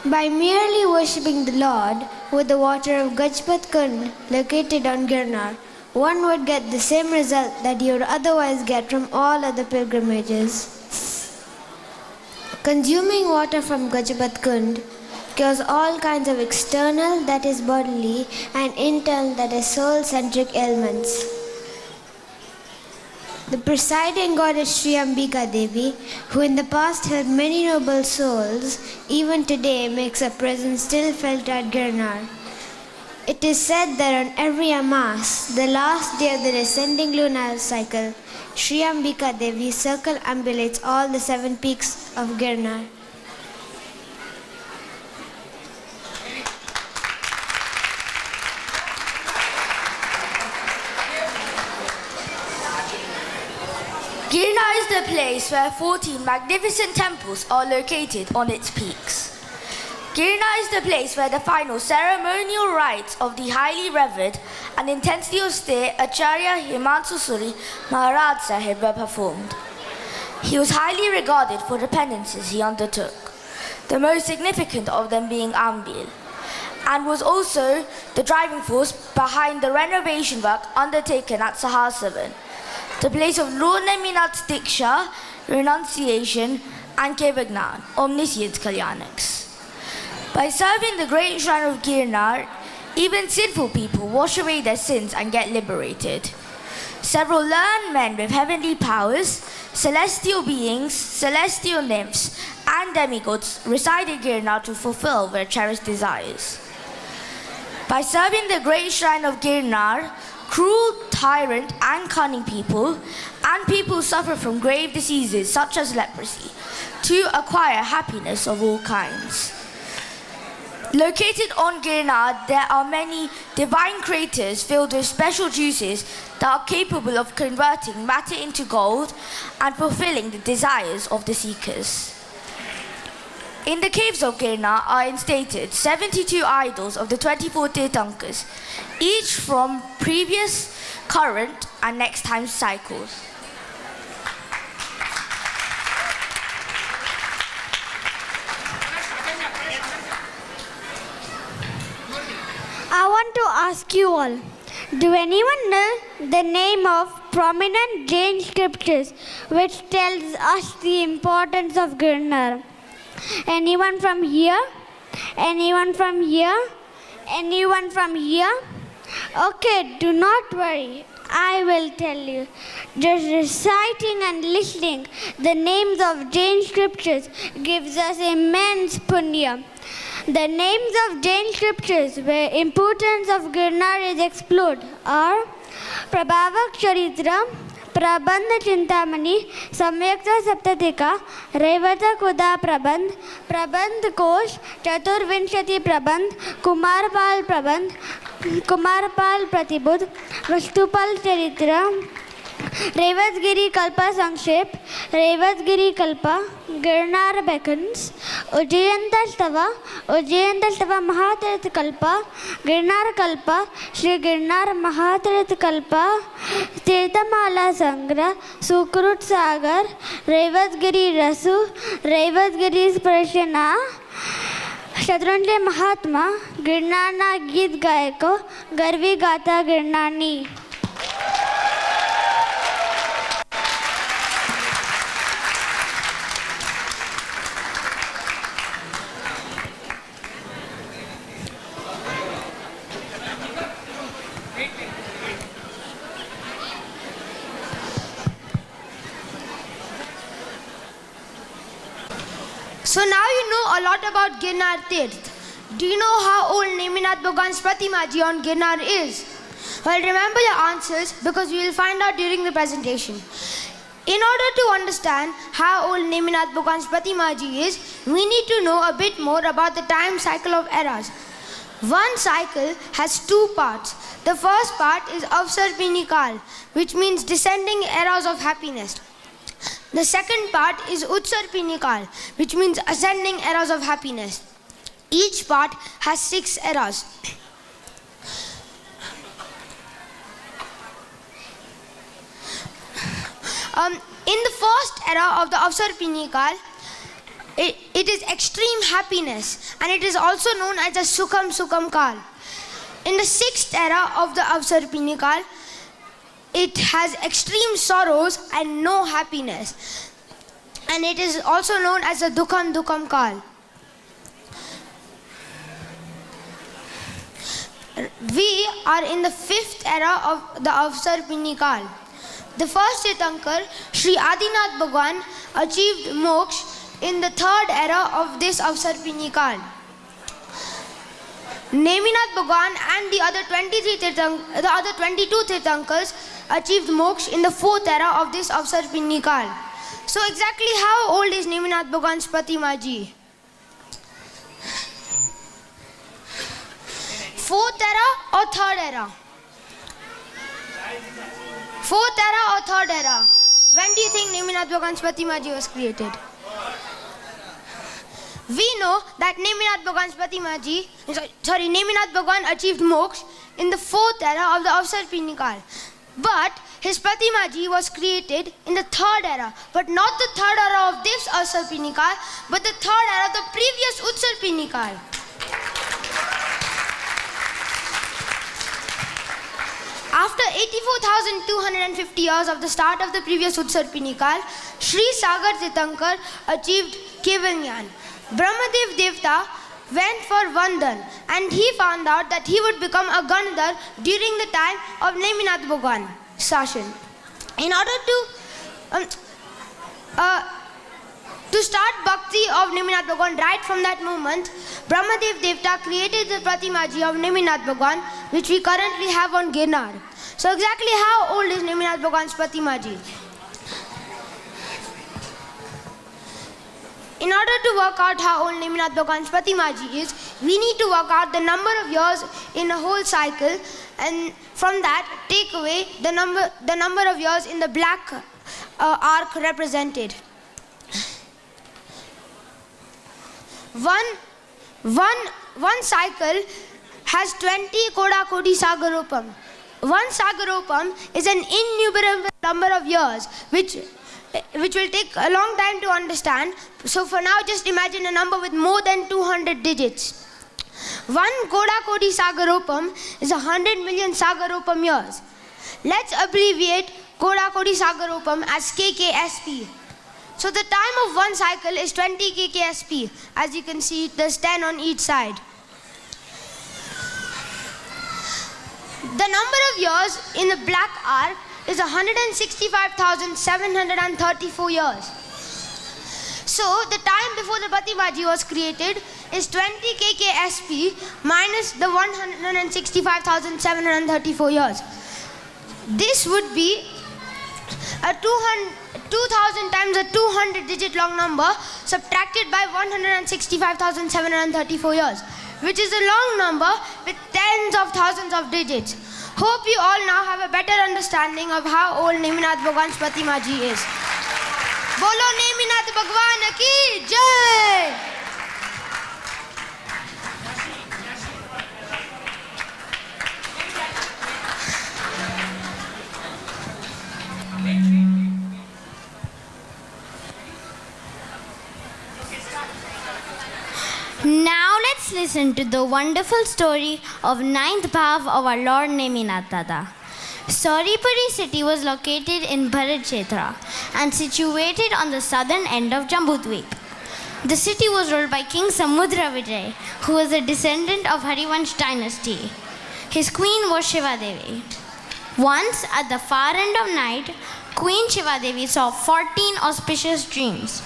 Speaker 16: By merely worshipping the Lord with the water of Gajpat Kund located on Girnar, one would get the same result that you would otherwise get from all other pilgrimages. Consuming water from Gajpat Kund cures all kinds of external, that is bodily, and internal, that is soul-centric ailments. The presiding goddess Sri Ambika Devi, who in the past helped many noble souls, even today makes her presence still felt at Girnar. It is said that on every Amas, the last day of the descending lunar cycle, Sri Ambika Devi circumambulates all the 7 peaks of Girnar.
Speaker 17: Girnar is the place where 14 magnificent temples are located on its peaks. Girnar is the place where the final ceremonial rites of the highly revered and intensely austere Acharya Himansu Suri Maharaj Sahib were performed. He was highly regarded for the penances he undertook, the most significant of them being Ambil, and was also the driving force behind the renovation work undertaken at Sahasavan, the place of Lord Neminath's Diksha, Renunciation, and Kevagnan, omniscient Kalyanaks. By serving the great shrine of Girnar, even sinful people wash away their sins and get liberated. Several learned men with heavenly powers, celestial beings, celestial nymphs, and demigods reside in Girnar to fulfill their cherished desires. By serving the great shrine of Girnar, cruel, tyrant, and cunning people, and people who suffer from grave diseases such as leprosy, to acquire happiness of all kinds. Located on Girnar, there are many divine craters filled with special juices that are capable of converting matter into gold and fulfilling the desires of the seekers. In the caves of Girnar are instated 72 idols of the 24 Tirthankars, each from previous, current and next time cycles.
Speaker 12: I want to ask you all, do anyone know the name of prominent Jain scriptures which tells us the importance of Girnar? Anyone from here? Anyone from here? Anyone from here? Okay, do not worry. I will tell you. Just reciting and listening the names of Jain scriptures gives us immense punya. The names of Jain scriptures where importance of Girnar is explored are Prabhavak Charitra, Prabandha Chintamani, Samyakta Saptatika, Revata Kuda Prabandh, Prabandh Kosh, Chaturvinshati Prabandh, Kumarpal Prabandh, Kumarpal Pratibudh, Vastupal Charitra, Revatgiri Kalpa Sanshep, Revatgiri Kalpa, Girnar Beckons, Ujjayanta Stava Mahatirth Kalpa, Girnar Kalpa, Shri Girnar Mahatirth Kalpa, Tirthamala Sangra, Sukrut Sagar, Revatgiri Rasu, Revatgiri Sparshana, Shatrunjay Mahatma, Girnarna Geet Gayako, Garvi Gata Girnarni.
Speaker 13: So now you know a lot about Girnar Tirth. Do you know how old Neminath Bhagwan's Pratimaji on Girnar is? Well, remember your answers because we will find out during the presentation. In order to understand how old Neminath Bhagwan's Pratimaji is, we need to know a bit more about the time cycle of eras. One cycle has two parts. The first part is Avsarpini Kal, which means descending eras of happiness. The second part is Utsarpini Kal, which means ascending eras of happiness. Each part has 6 eras. In the first era of the Avsarpini Kal, it is extreme happiness and it is also known as the Sukham Kal. In the 6th era of the Avsarpini Kal, it has extreme sorrows and no happiness. And it is also known as the Dukham Kal. We are in the 5th era of the Avsarpini Kal. The first Tirthankar, Sri Adinath Bhagwan, achieved moksha in the 3rd era of this Avsarpini Kal. Neminath Bhagwan and the other 22 Tirthankars achieved moksha in the 4th era of this Avsarpini Kal. So exactly how old is Neminath Bhagwan's Pratimaji? 4th era or 3rd era? 4th era or 3rd era? When do you think Neminath Bhagwan's Pratimaji was created? We know that Neminath Bhagwan achieved moksha in the 4th era of the Avsarpini Kal. But his Pratimaji was created in the 3rd era, but not the 3rd era of this Avsarpini Kal, but the 3rd era of the previous Utsarpini Kal. After 84,250 years of the start of the previous Utsarpini Kal, Sri Sagar Tirthankar achieved Kevalyan. Brahmadev Devta went for Vandan and he found out that he would become a Ganadhar during the time of Neminath Bhagwan Sashan. In order to start Bhakti of Neminath Bhagwan right from that moment, Brahmadev Devta created the Pratimaji of Neminath Bhagwan, which we currently have on Girnar. So exactly how old is Neminath Bhagwan's Pratimaji? In order to work out how old Neminath Bhagwan's Pratimaji is,
Speaker 12: We need to work out the number of years in a whole cycle, and from that take away the number of years in the black arc represented. One cycle has 20 Koda Kodi Sagarupam. One Sagarupam is an innumerable number of years, which will take a long time to understand. So for now, just imagine a number with more than 200 digits. One Koda Kodi Sagarupam is 100 million Sagarupam years. Let's abbreviate Koda Kodi Sagarupam as KKSP. So the time of one cycle is 20 KKSP. As you can see, there's 10 on each side. The number of years in the black arc is 165,734 years. So the time before the Batibaji was created is 20 KKSP minus the 165,734 years. This would be a 2,000 times a 200 digit long number subtracted by 165,734 years, which is a long number with tens of thousands of digits. Hope you all now have a better understanding of how old Neminath Bhagwan's Pratima Ji is. Bolo Neminath Bhagwan ki Jai!
Speaker 16: Now let's listen to the wonderful story of 9th Bhav of our Lord Neminath Dada. Soripuri city was located in Bharatkshetra and situated on the southern end of Jambudweep. The city was ruled by King Samudra Vijay, who was a descendant of Harivansh dynasty. His queen was Shiva Devi. Once, at the far end of night, Queen Shiva Devi saw 14 auspicious dreams.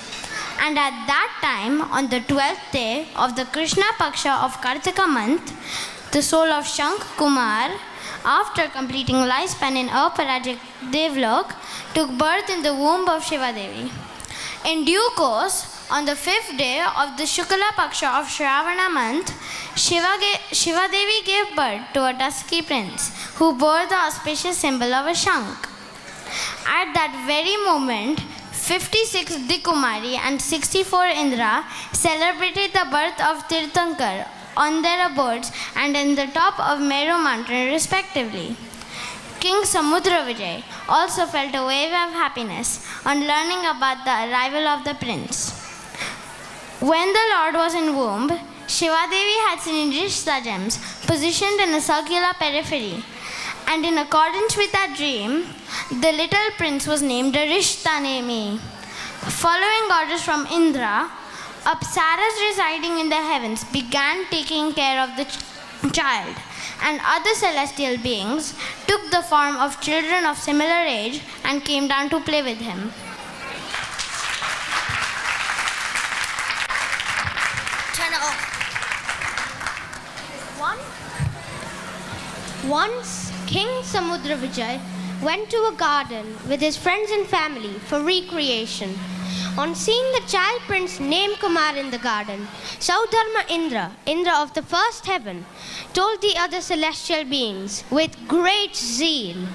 Speaker 16: And at that time, on the 12th day of the Krishna Paksha of Kartika month, the soul of Shank Kumar, after completing lifespan in Aparajik Devlok, took birth in the womb of Shiva Devi. In due course, on the 5th day of the Shukla Paksha of Shravana month, Shiva Devi gave birth to a dusky prince who bore the auspicious symbol of a Shank. At that very moment, 56 Dikumari and 64 Indra celebrated the birth of Tirthankar on their abodes and in the top of Meru mountain respectively. King Samudra Vijay also felt a wave of happiness on learning about the arrival of the prince. When the Lord was in womb, Shiva Devi had seen Rishta gems positioned in a circular periphery, and in accordance with that dream, the little prince was named Rishta Nemi. Following orders from Indra, Apsaras residing in the heavens began taking care of the child, and other celestial beings took the form of children of similar age and came down to play with him.
Speaker 12: Turn it off. Once, King Samudra Vijay went to a garden with his friends and family for recreation. On seeing the child prince named Kumar in the garden, Saudharma Indra, Indra of the first heaven, told the other celestial beings with great zeal,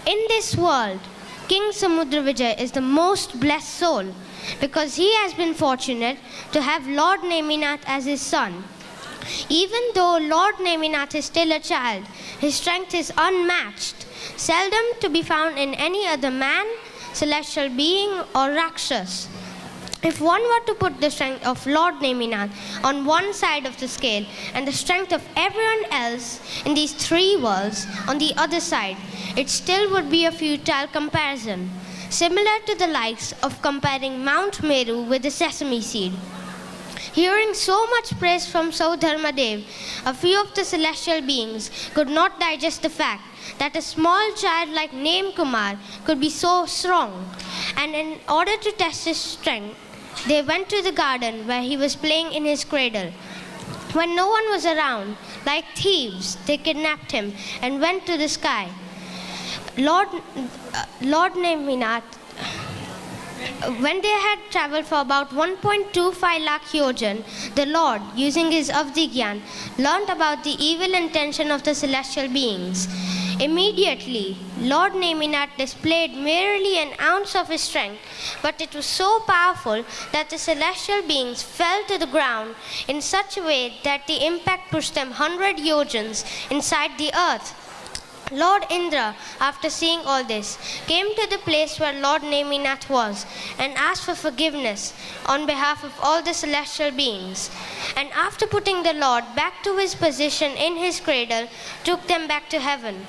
Speaker 12: "In this world, King Samudra Vijay is the most blessed soul because he has been fortunate to have Lord Neminath as his son. Even though Lord Neminath is still a child, his strength is unmatched, seldom to be found in any other man, celestial being, or Rakshas. If one were to put the strength of Lord Neminath on one side of the scale and the strength of everyone else in these three worlds on the other side, it still would be a futile comparison, similar to the likes of comparing Mount Meru with a sesame seed." Hearing so much praise from Saudharma Dev, a few of the celestial beings could not digest the fact that a small child like Name Kumar could be so strong, and in order to test his strength, they went to the garden where he was playing in his cradle. When no one was around, like thieves, they kidnapped him and went to the sky. Lord Neminath When they had traveled for about 1.25 lakh yojan, the Lord, using his Avdigyan, learnt about the evil intention of the celestial beings. Immediately, Lord Neminath displayed merely an ounce of his strength, but it was so powerful that the celestial beings fell to the ground in such a way that the impact pushed them 100 yojans inside the earth. Lord Indra, after seeing all this, came to the place where Lord Neminath was and asked for forgiveness on behalf of all the celestial beings. And after putting the Lord back to his position in his cradle, took them back to heaven.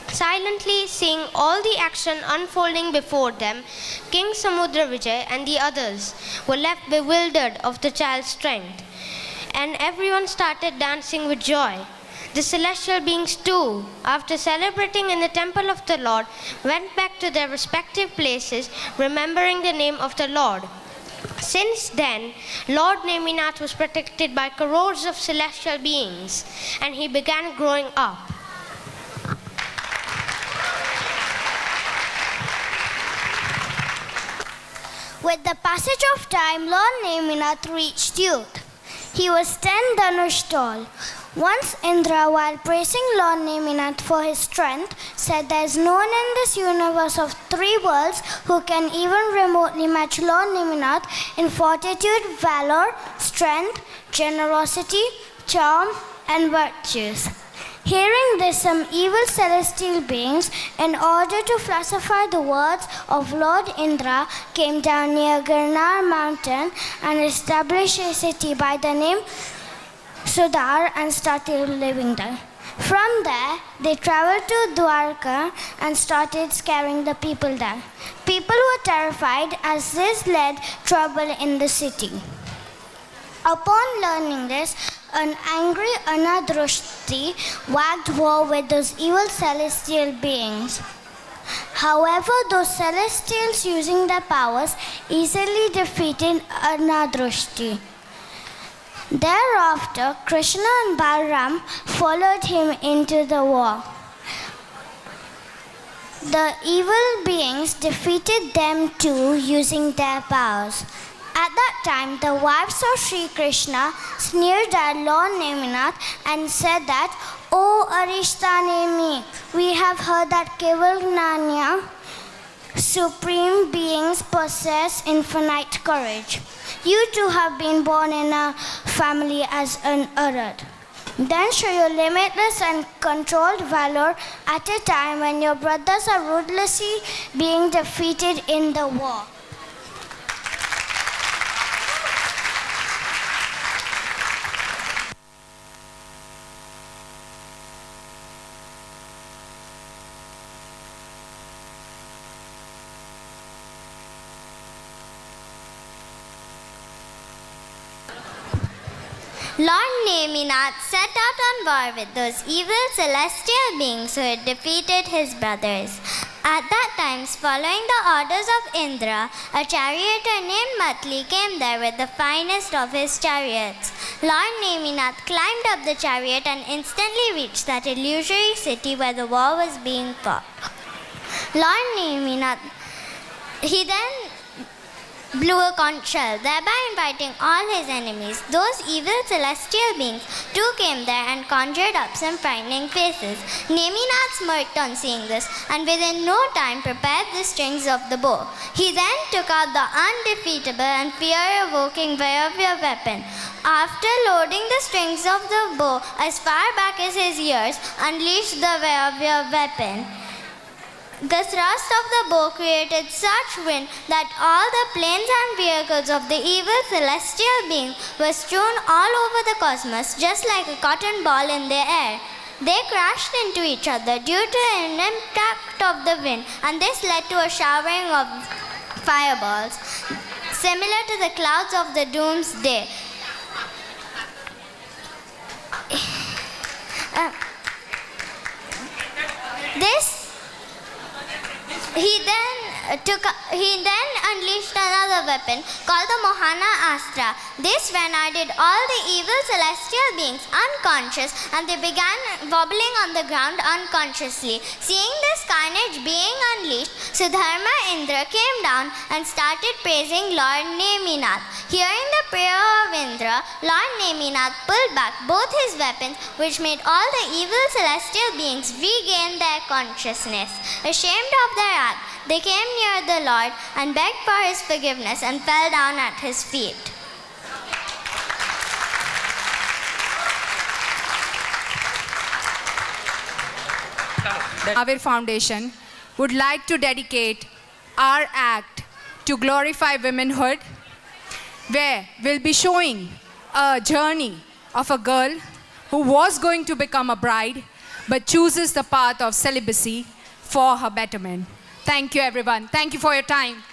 Speaker 12: Silently seeing all the action unfolding before them, King Samudra Vijay and the others were left bewildered of the child's strength. And everyone started dancing with joy. The celestial beings too, after celebrating in the temple of the Lord, went back to their respective places, remembering the name of the Lord. Since then, Lord Neminath was protected by crores of celestial beings, and he began growing up.
Speaker 16: With the passage of time, Lord Neminath reached youth. He was 10 dhanush tall. Once Indra, while praising Lord Neminath for his strength, said there is no one in this universe of 3 worlds who can even remotely match Lord Neminath in fortitude, valor, strength, generosity, charm, and virtues. Hearing this, some evil celestial beings, in order to falsify the words of Lord Indra, came down near Girnar mountain and established a city by the name Sudar and started living there. From there, they traveled to Dwarka and started scaring the people there. People were terrified as this led trouble in the city. Upon learning this, an angry Anadrushti waged war with those evil celestial beings. However, those celestials, using their powers, easily defeated Anadrushti. Thereafter, Krishna and Balaram followed him into the war. The evil beings defeated them too, using their powers. At that time, the wives of Sri Krishna sneered at Lord Neminath and said that, "O Arishtanemi, we have heard that Kevalgnanya, supreme beings, possess infinite courage. You too have been born in a family as an Arad. Then show your limitless and controlled valor at a time when your brothers are ruthlessly being defeated in the war."
Speaker 12: Lord Neminath set out on war with those evil celestial beings who had defeated his brothers. At that time, following the orders of Indra, a charioteer named Matli came there with the finest of his chariots. Lord Neminath climbed up the chariot and instantly reached that illusory city where the war was being fought. Lord Neminath, he then blew a conch shell, thereby inviting all his enemies. Those evil celestial beings too came there and conjured up some frightening faces. Neminath smirked on seeing this, and within no time prepared the strings of the bow. He then took out the undefeatable and fear-evoking Varavya weapon. After loading the strings of the bow as far back as his ears, unleashed the Varavya weapon. The thrust of the bow created such wind that all the planes and vehicles of the evil celestial being were strewn all over the cosmos, just like a cotton ball in the air. They crashed into each other due to an impact of the wind, and this led to a showering of fireballs, similar to the clouds of the doomsday. He then unleashed another weapon called the Mohana Astra. This rendered all the evil celestial beings unconscious, and they began wobbling on the ground unconsciously. Seeing this carnage being unleashed, Sudharma Indra came down and started praising Lord Neminath. Hearing the prayer of Indra, Lord Neminath pulled back both his weapons, which made all the evil celestial beings regain their consciousness. Ashamed of their act, they came near the Lord and begged for his forgiveness and fell down at his feet.
Speaker 18: Mahavir Foundation would like to dedicate our act to glorify womanhood, where we'll be showing a journey of a girl who was going to become a bride but chooses the path of celibacy for her betterment. Thank you, everyone. Thank you for your time.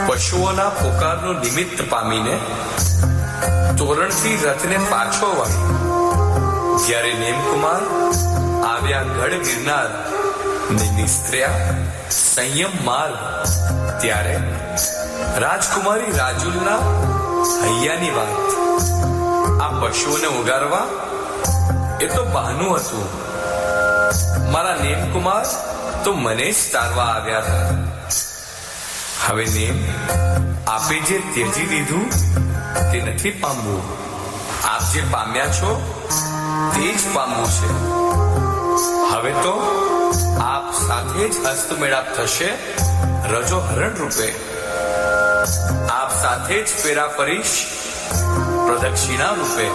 Speaker 19: પશુઓના પુકારનું નિમિત્ત પામીને તોરણથી રથને પાછો વાળી જ્યારે નેમકુમાર આવ્યા ગઢ ગિરનાર ને નિસ્ત્ર્યા સંયમ માર્ગ ત્યારે રાજકુમારી રાજુલના હૈયાની વાત આ પશુઓને ઉગારવા એ તો બહાનું હતું. મારા નેમકુમાર તો મને જ તારવા આવ્યા હતા. હવે નેમ આપે જે ત્યજી દીધું તે નથી પામવું. આપ જે પામ્યા છો તે જ પામવું છે. હવે તો આપ સાથે જ હસ્તમેળાપ થશે રજો હરણ રૂપે. આપ સાથે જ ફેરા ફરીશ પ્રદક્ષિણા રૂપે.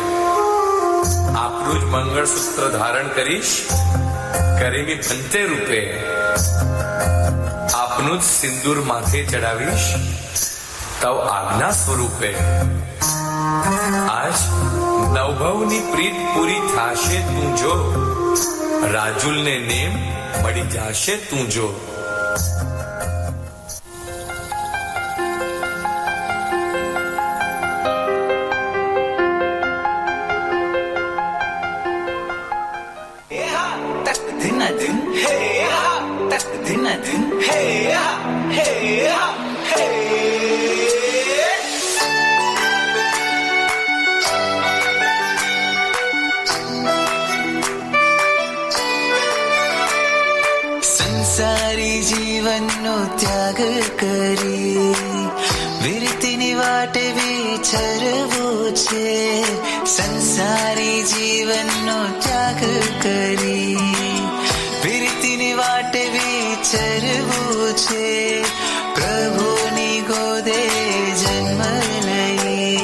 Speaker 19: આપનું જ મંગળસૂત્ર ધારણ કરીશ કરીમી ભંતે રૂપે. આપનું જ સિંદૂર માથે ચડાવીશ તવ આજ્ઞા સ્વરૂપે. આજ નવભવની પ્રીત પૂરી થાશે તું જો. રાજુલને નેમ મળી જાશે તું જો.
Speaker 15: સંસારી જીવનનો ત્યાગ કરી વિરતિની વાટે વિચરવો છે. સંસારી જીવનનો ત્યાગ કરી વિરતિની વાટે વિચરવો છે. પ્રભુની ગોદે જન્મ લઈ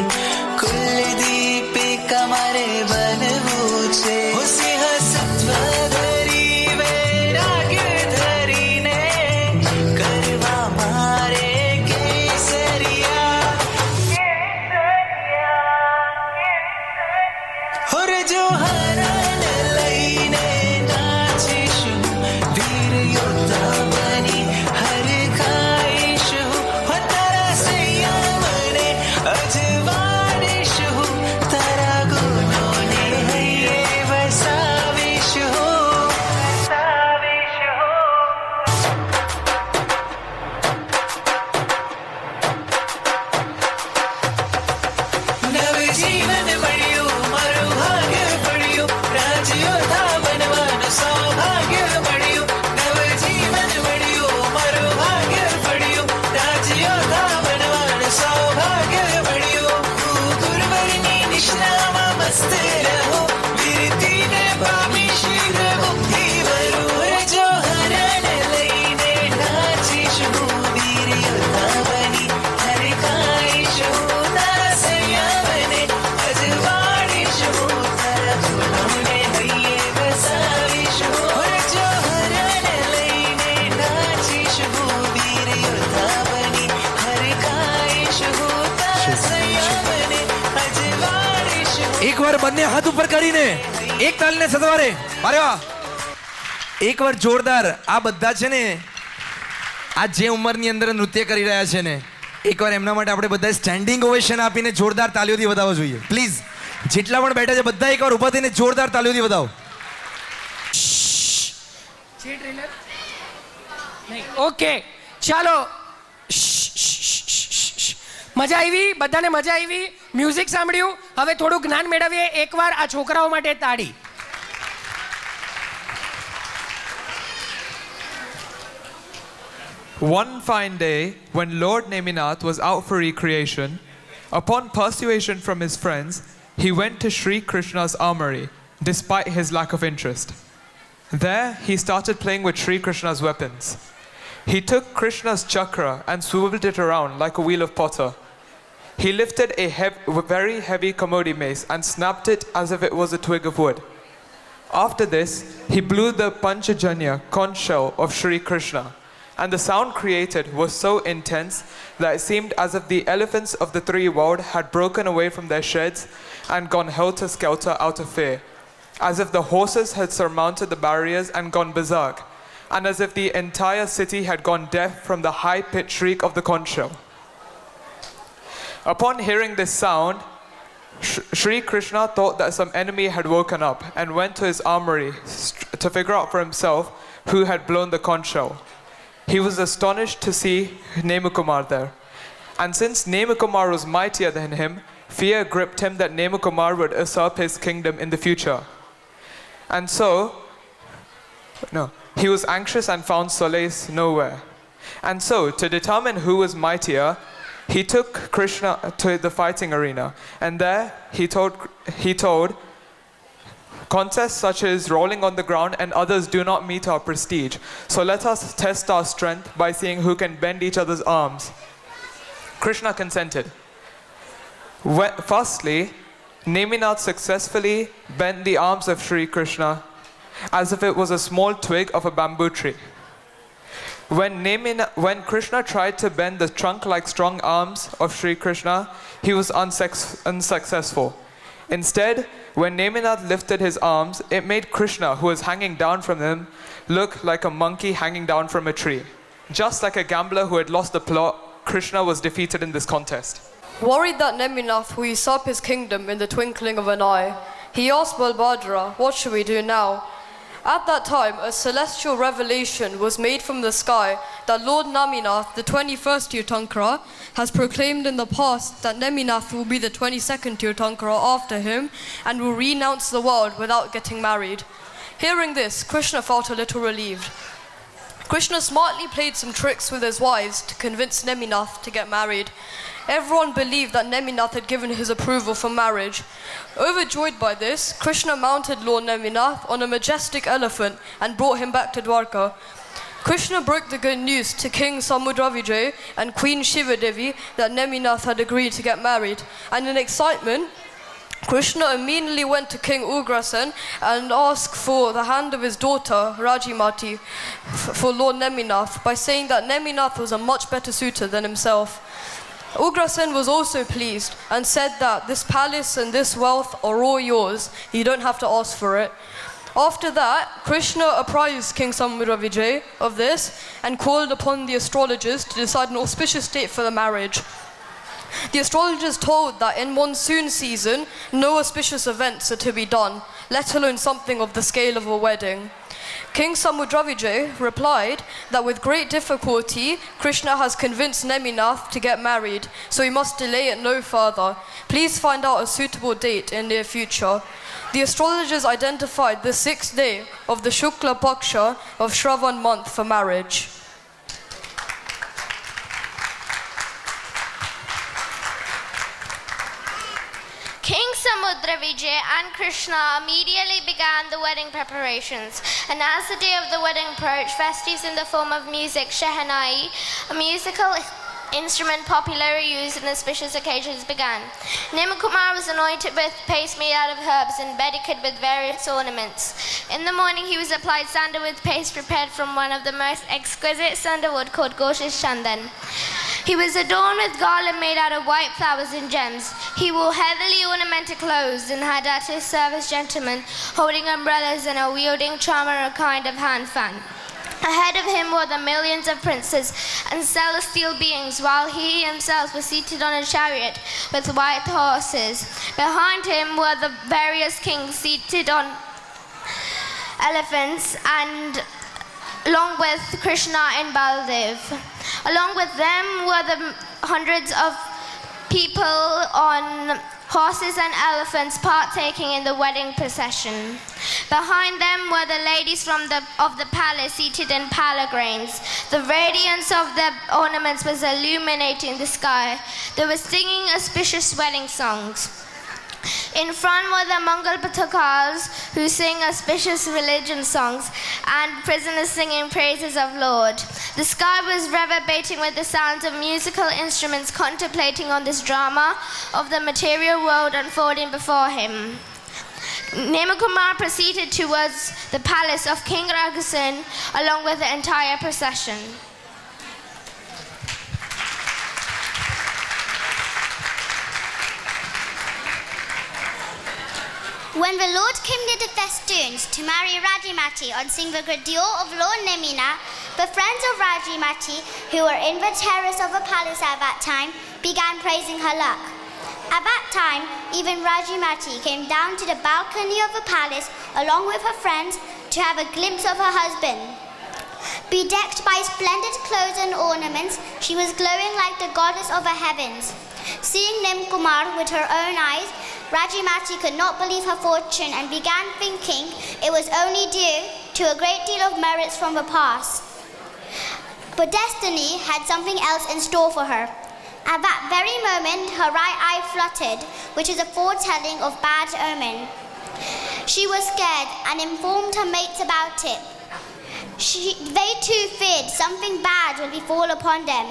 Speaker 15: કુલદીપિકા મારે બનવું છે. સિંહ સત્વ ધરી વૈરાગ્ય ધરીને કરવા મારે કેસરિયા. હોર જો હરણ લઈને નાચીશું વીર યોદ્ધા બની હરખાઈશું. હો તારા સંયમને અજવાડીશું તારા ગુણોને હૈયે વસાવીશું. નવજીવન મળ્યું મારું ભાગ્ય પડ્યું. રાજયોદ્ધા બનવાનું સૌભાગ્ય મળ્યું. નવજીવન મળ્યું મારું ભાગ્ય પડ્યું. રાજયોદ્ધા બનવાનું સૌભાગ્ય મળ્યું. ગુરુવરની નિષ્ણામાં મસ્ત રહો વીરતીને પામી શીઘ્ર મુક્તિ વરું. જો હરણ લઈને નાચીશું વીર યોદ્ધા બની હરખાઈશું. તારા સંયમને અજવાડીશું તારા ગુણોને હૈયે વસાવીશું. જો હરણ લઈને નાચીશું વીર યોદ્ધા બની હરખાઈશું. તારા સંયમને અજવાડીશું.
Speaker 20: એકવાર બંને હાથ ઉપર કરીને એક તાલને સદવારે. અરે વાહ, એકવાર જોરદાર. આ બધા છે ને આ જે ઉંમરની અંદર નૃત્ય કરી રહ્યા છે ને, એકવાર એમના માટે આપણે બધા સ્ટેન્ડિંગ ઓવેશન આપીને જોરદાર તાલીઓથી વધાવવા જોઈએ. પ્લીઝ, જેટલા પણ બેઠા છે બધા એકવાર ઊભા થઈને જોરદાર તાલીઓથી વધાવો.
Speaker 10: ઓકે, ચાલો. મજા આવી, બધાને મજા આવી, મ્યુઝિક સાંભળ્યું. હવે થોડું જ્ઞાન મેળવીએ. એકવાર આ છોકરાઓ માટે તાળી.
Speaker 21: One fine day, when Lord Neminath was out for recreation, upon persuasion from his friends, he went to Sri Krishna's armory, despite his lack of interest. There, he started playing with Sri Krishna's weapons. He took Krishna's chakra and swiveled it around like a wheel of potter. He lifted a very heavy Kamodi mace and snapped it as if it was a twig of wood. After this, he blew the Panchajanya conch shell of Sri Krishna, and the sound created was so intense that it seemed as if the elephants of the three world had broken away from their sheds and gone helter-skelter out of fear, as if the horses had surmounted the barriers and gone berserk, and as if the entire city had gone deaf from the high-pitched shriek of the conch shell. Upon hearing this sound, Sri Krishna thought that some enemy had woken up and went to his armory to figure out for himself who had blown the conch shell. He was astonished to see Nemukumar there. And since Nemukumar was mightier than him, fear gripped him that Nemukumar would usurp his kingdom in the future. And so, He was anxious and found solace nowhere. And so, to determine who was mightier, he took Krishna to the fighting arena. And there he told, contests such as rolling on the ground and others do not meet our prestige. So let us test our strength by seeing who can bend each other's arms. Krishna consented. Firstly, Neminath successfully bent the arms of Sri Krishna as if it was a small twig of a bamboo tree. When Krishna tried to bend the trunk-like strong arms of Sri Krishna, he was unsuccessful. Instead, when Neminath lifted his arms, it made Krishna, who was hanging down from them, look like a monkey hanging down from a tree. Just like a gambler who had lost the plot, Krishna was defeated in this contest.
Speaker 1: Worried that Neminath will usurp his kingdom in the twinkling of an eye, he asked Balbhadra, "What should we do now?" At that time, a celestial revelation was made from the sky that Lord Neminath, the 21st Tirthankara, has proclaimed in the past that Neminath will be the 22nd Tirthankara after him and will renounce the world without getting married. Hearing this, Krishna felt a little relieved. Krishna smartly played some tricks with his wives to convince Neminath to get married. Everyone believed that Neminath had given his approval for marriage. Overjoyed by this, Krishna mounted Lord Neminath on a majestic elephant and brought him back to Dwarka. Krishna broke the good news to King Samudravijay and Queen Shivadevi that Neminath had agreed to get married, and in excitement, Krishna immediately went to King Ugrasen and asked for the hand of his daughter, Rajimati, for Lord Neminath, by saying that Neminath was a much better suitor than himself. Ugrasen was also pleased and said that this palace and this wealth are all yours. You don't have to ask for it. After that, Krishna apprised King Samudravijay of this and called upon the astrologers to decide an auspicious date for the marriage. The astrologers told that in monsoon season, no auspicious events are to be done, let alone something of the scale of a wedding. King Samudravijay replied that with great difficulty, Krishna has convinced Neminath to get married, so he must delay it no further. Please find out a suitable date in near future. The astrologers identified the 6th day of the Shukla Paksha of Shravan month for marriage.
Speaker 22: King Samudravijay and Krishna immediately began the wedding preparations, and as the day of the wedding approached, festivities in the form of music, shehanai, a musical instrument popularly used in auspicious occasions, began. Nemakumar was anointed with paste made out of herbs and bedecked with various ornaments. In the morning he was applied sandalwood paste prepared from one of the most exquisite sandalwood called Goshish Chandan. He was adorned with garland made out of white flowers and gems. He wore heavily ornamented clothes and had at his service gentlemen holding umbrellas and a wielding charm or a kind of hand fan. Ahead of him were the millions of princes and celestial beings, while he himself was seated on a chariot with white horses. Behind him were the various kings seated on elephants, and along with Krishna and Baldev. Along with them were the hundreds of people on horses and elephants partaking in the wedding procession. Behind them were the ladies of the palace seated in palanquins. The radiance of the ornaments was illuminating the sky. They were singing auspicious wedding songs. In front were the Mangal Patakals, who sing auspicious religion songs, and prisoners singing praises of Lord. The sky was reverberating with the sounds of musical instruments contemplating on this drama of the material world unfolding before him. Nemakumar proceeded towards the palace of King Raghusen along with the entire procession.
Speaker 12: When the Lord came near the festoons to marry Rajimati on seeing the grandeur of Lord Neminath, the friends of Rajimati, who were in the terrace of the palace at that time, began praising her luck. At that time, even Rajimati came down to the balcony of the palace along with her friends to have a glimpse of her husband. Bedecked by splendid clothes and ornaments, she was glowing like the goddess of the heavens. Seeing Nemakumar with her own eyes, Rajimati could not believe her fortune and began thinking it was only due to a great deal of merits from the past. But destiny had something else in store for her. At that very moment, her right eye fluttered, which is a foretelling of bad omen. She was scared and informed her mates about it. They too feared something bad would befall upon them.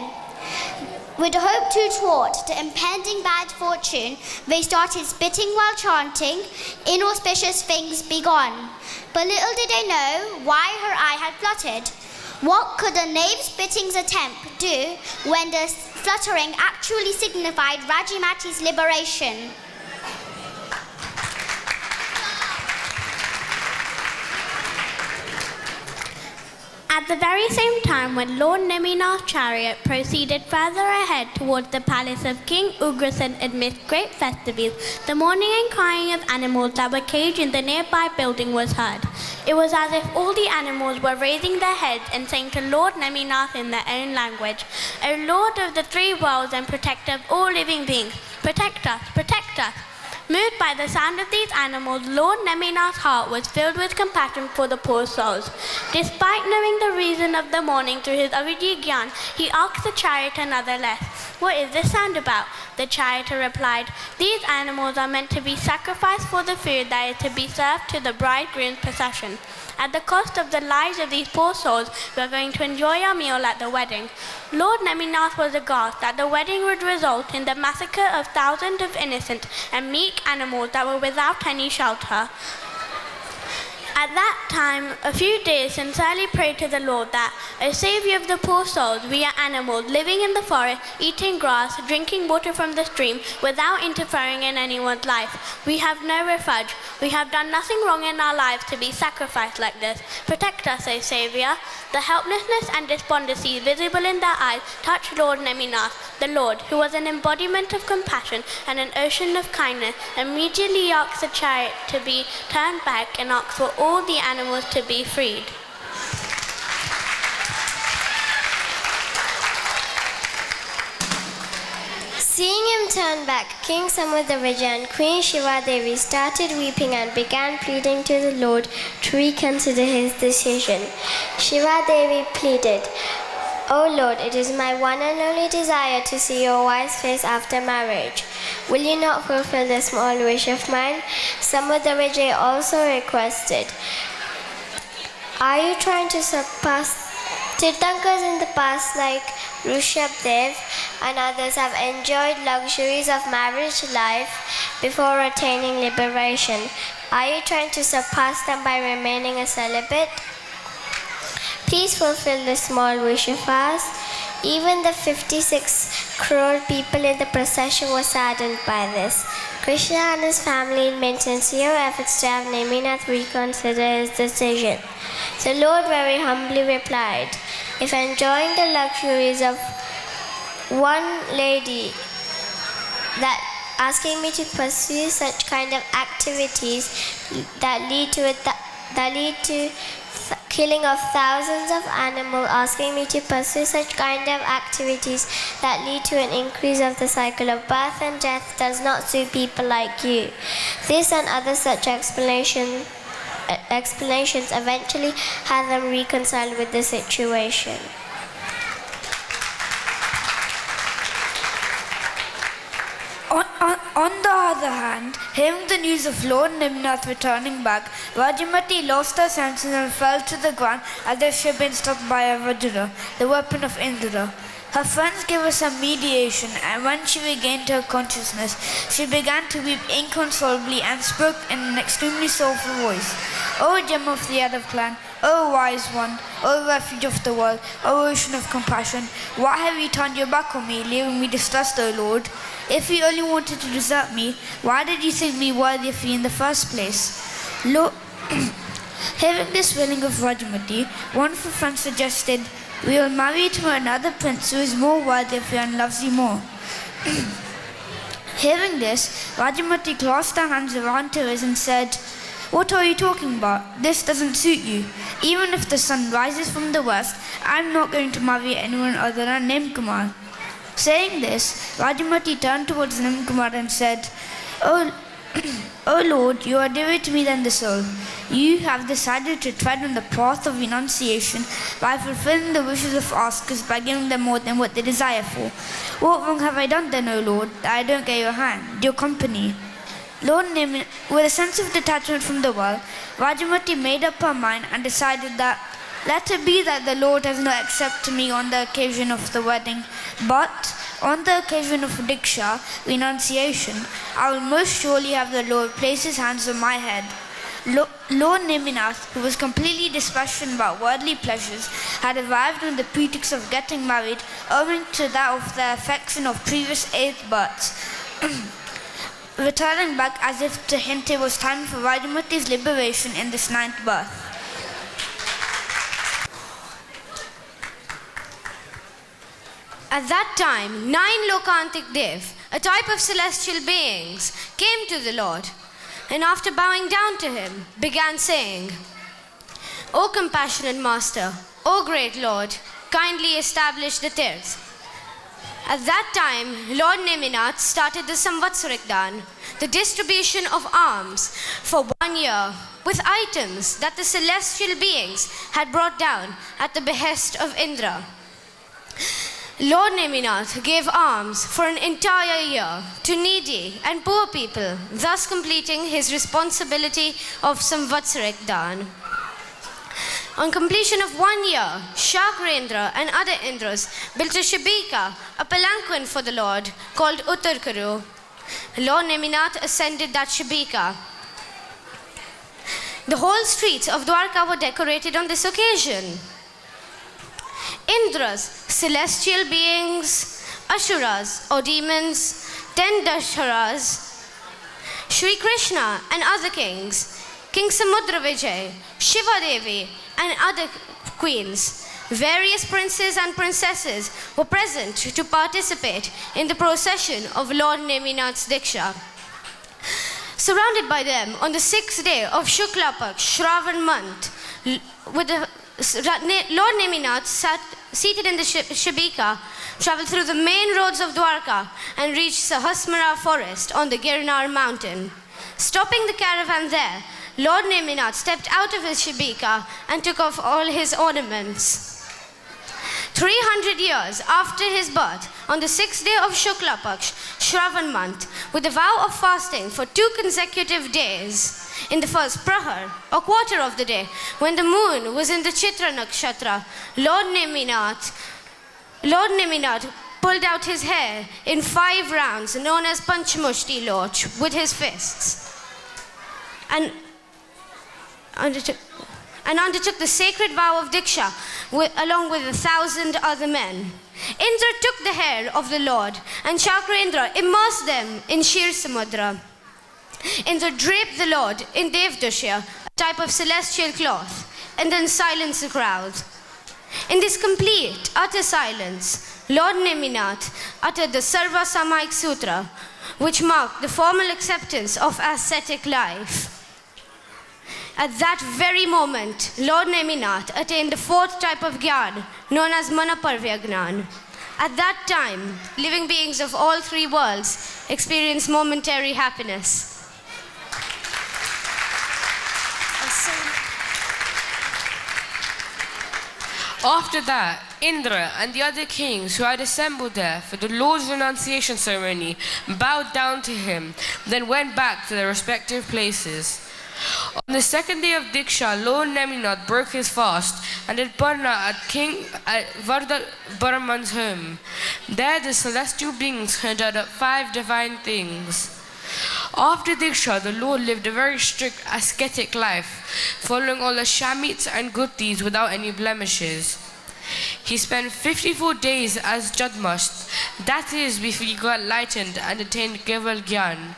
Speaker 12: With hope too thwart the impending bad fortune, they started spitting while chanting, "Inauspicious things be gone." But little did they know why her eye had fluttered. What could a knave's spittings attempt do when the fluttering actually signified Rajimati's liberation?
Speaker 2: At the very same time when Lord Neminath's chariot proceeded further ahead towards the palace of King Ugrasen amidst great festivities, the mourning and crying of animals that were caged in the nearby building was heard. It was as if all the animals were raising their heads and saying to Lord Neminath in their own language, "O Lord of the three worlds and protector of all living beings, protect us, protect us." Moved by the sound of these animals, Lord Neminath's heart was filled with compassion for the poor souls. Despite knowing the reason of the mourning through his Avijigyan, he asked the chariot another lesson. "What is this sound about?" The charioteer replied, "These animals are meant to be sacrificed for the food that is to be served to the bridegroom's procession. At the cost of the lives of these poor souls, we are going to enjoy our meal at the wedding." Lord Neminath was aghast that the wedding would result in the massacre of thousands of innocent and meek animals that were without any shelter. At that time, a few days sincerely prayed to the Lord that, "O Saviour of the poor souls, we are animals living in the forest, eating grass, drinking water from the stream, without interfering in anyone's life. We have no refuge. We have done nothing wrong in our lives to be sacrificed like this. Protect us, O Saviour." The helplessness and despondency visible in their eyes touched Lord Neminath. The Lord, who was an embodiment of compassion and an ocean of kindness, immediately asked the chariot to be turned back and asked for all the animals to be freed.
Speaker 7: Seeing him turn back, King Samudraja and Queen Shiva Devi started weeping and began pleading to the Lord to reconsider his decision. Shiva Devi pleaded, "O Lord, it is my one and only desire to see your wise face after marriage. Will you not fulfill this small wish of mine?" Samudraja also requested, "Are you trying to surpass Tirthankars in the past like Rishabdev and others have enjoyed luxuries of marriage life before attaining liberation? Are you trying to surpass them by remaining a celibate? Please fulfill this small wish of ours." Even the 56 crore people in the procession were saddened by this. Krishna and his family made sincere efforts to have Neminath reconsider his decision. The Lord very humbly replied, "If enjoying the luxuries of one lady that asking me to pursue such kind of activities that lead to killing of thousands of animals, asking me to pursue such kind of activities that lead to an increase of the cycle of birth and death does not suit people like you." This and other such explanations eventually had them reconciled with the situation.
Speaker 23: On the other hand, hearing the news of Lord Neminath returning back, Rajamati lost her senses and fell to the ground as if she had been struck by a Vajra, the weapon of Indra. Her friends gave her some mediation, and when she regained her consciousness, she began to weep inconsolably and spoke in an extremely sorrowful voice. "O gem of the Yadav clan, O wise one, O refuge of the world, O ocean of compassion, why have you turned your back on me, leaving me distressed, O Lord? If you only wanted to desert me, why did you think me worthy of you in the first place?" Hearing this wailing of Rajamati, one of her friends suggested, "We will marry you to another prince who is more worthy of you and loves you more." Hearing this, Rajamati clasped her hands around her waist and said, "What are you talking about? This doesn't suit you. Even if the sun rises from the west, I'm not going to marry anyone other than Nimkumar." Saying this, Rajamati turned towards Nimkumar and said, "Oh O Lord, you are dearer to me than the soul. You have decided to tread on the path of renunciation by fulfilling the wishes of askers by giving them more than what they desire for. What wrong have I done then, O Lord, that I don't get your hand, your company? Lord Neminath, with a sense of detachment from the world, Rajamati made up her mind and decided that let it be that the Lord has not accepted me on the occasion of the wedding, but on the occasion of Diksha, renunciation, I will most surely have the Lord place his hands on my head. Lord Neminath, who was completely dispassionate about worldly pleasures, had arrived on the pretext of getting married owing to that of the affection of previous 8 births. Returning back as if to hint it was time for Rajamati's liberation in this 9th birth.
Speaker 5: At that time, 9 Lokantik Dev, a type of celestial beings, came to the Lord, and after bowing down to him, began saying, O compassionate Master, O great Lord, kindly establish the Tirth. At that time, Lord Neminath started the Samvatsarik Dan, the distribution of alms for 1 year, with items that the celestial beings had brought down at the behest of Indra. Lord Neminath gave alms for an entire year to needy and poor people, thus completing his responsibility of Samvatsarik Dan. On completion of 1 year, Shakrendra and other Indras built a Shabika, a palanquin for the Lord, called Uttarkaru. Lord Neminath ascended that Shabika. The whole streets of Dwarka were decorated on this occasion. Indras, celestial beings, Asuras or demons, 10 Dasharas, Sri Krishna and other kings, King Samudra Vijay, Shiva Devi and other queens, various princes and princesses were present to participate in the procession of Lord Neminath's Diksha. Surrounded by them on the 6th day of Shukla Paksh, Shravan month, with the Lord Neminath seated in the Shabika, traveled through the main roads of Dwarka and reached Sahasmara forest on the Girnar mountain. Stopping the caravan there, Lord Neminath stepped out of his Shabika and took off all his ornaments. 300 years after his birth, on the 6th day of Shukla Paksh, Shravan month, with a vow of fasting for 2 consecutive days, in the first prahar, or quarter of the day, when the moon was in the Chitra Nakshatra, Lord Neminath pulled out his hair in 5 rounds, known as Panchamushti Loch, with his fists, and undertook the sacred vow of Diksha along with 1,000 other men. Indra took the hair of the Lord, and Shakrendra immersed them in Shir Samudra. Indra draped the Lord in Devdashya, a type of celestial cloth, and then silenced the crowd. In this complete, utter silence, Lord Neminath uttered the Sarva Samaik Sutra, which marked the formal acceptance of ascetic life. At that very moment, Lord Neminath attained the 4th type of Gyan, known as Manaparvya Gnan. At that time, living beings of all 3 worlds experienced momentary happiness.
Speaker 8: After that, Indra and the other kings who had assembled there for the Lord's renunciation ceremony bowed down to him, then went back to their respective places. On the 2nd day of Diksha, Lord Neminath broke his fast and did parna at King Vardabaraman's home. There the celestial beings conjured up 5 divine things. After Diksha, the Lord lived a very strict ascetic life, following all the shamits and good deeds without any blemishes. He spent 54 days as Jadmast, that is, before he got lightened and attained Keval Gyan.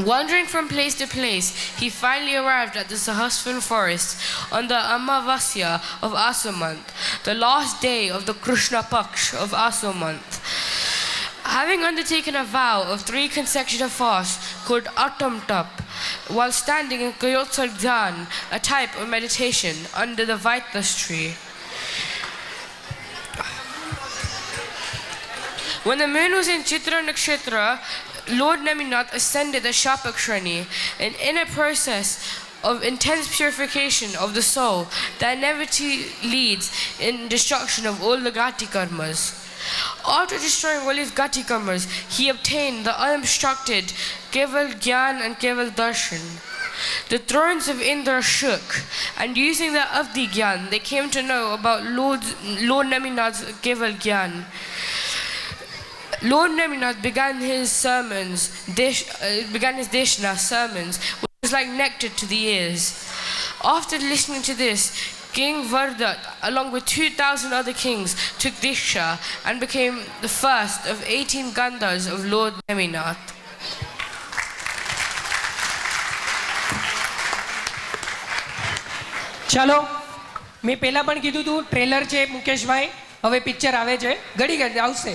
Speaker 8: Wandering from place to place, he finally arrived at the Sahasvan forest on the Amavasya of Aso month, the last day of the Krishna Paksh of Aso month. Having undertaken a vow of 3 consecutive fasts called Atam Tap, while standing in Kayotsal Dhyan, a type of meditation, under the Vaitas tree. When the moon was in Chitra Nakshatra, Lord Neminath ascended the Shapakrani, an inner process of intense purification of the soul that inevitably leads in destruction of all the Gati karmas. After destroying all his Gati karmas, he obtained the unobstructed Keval Gyan and Keval Darshan. The thrones of Indra shook, and using the Avdi Gyan, they came to know about Lord Neminath's Keval Gyan. Lord Neminath began his Deshna sermons, which was like nectar to the ears. After listening to this, King Vardat, along with 2,000 other kings, took Diksha and became the first of 18 Gandhas of Lord Neminath.
Speaker 10: ચાલો, મેં પહેલાં પણ કીધું હતું trailer છે મુકેશભાઈ, હવે picture આવે છે, ઘડી ઘડી આવશે.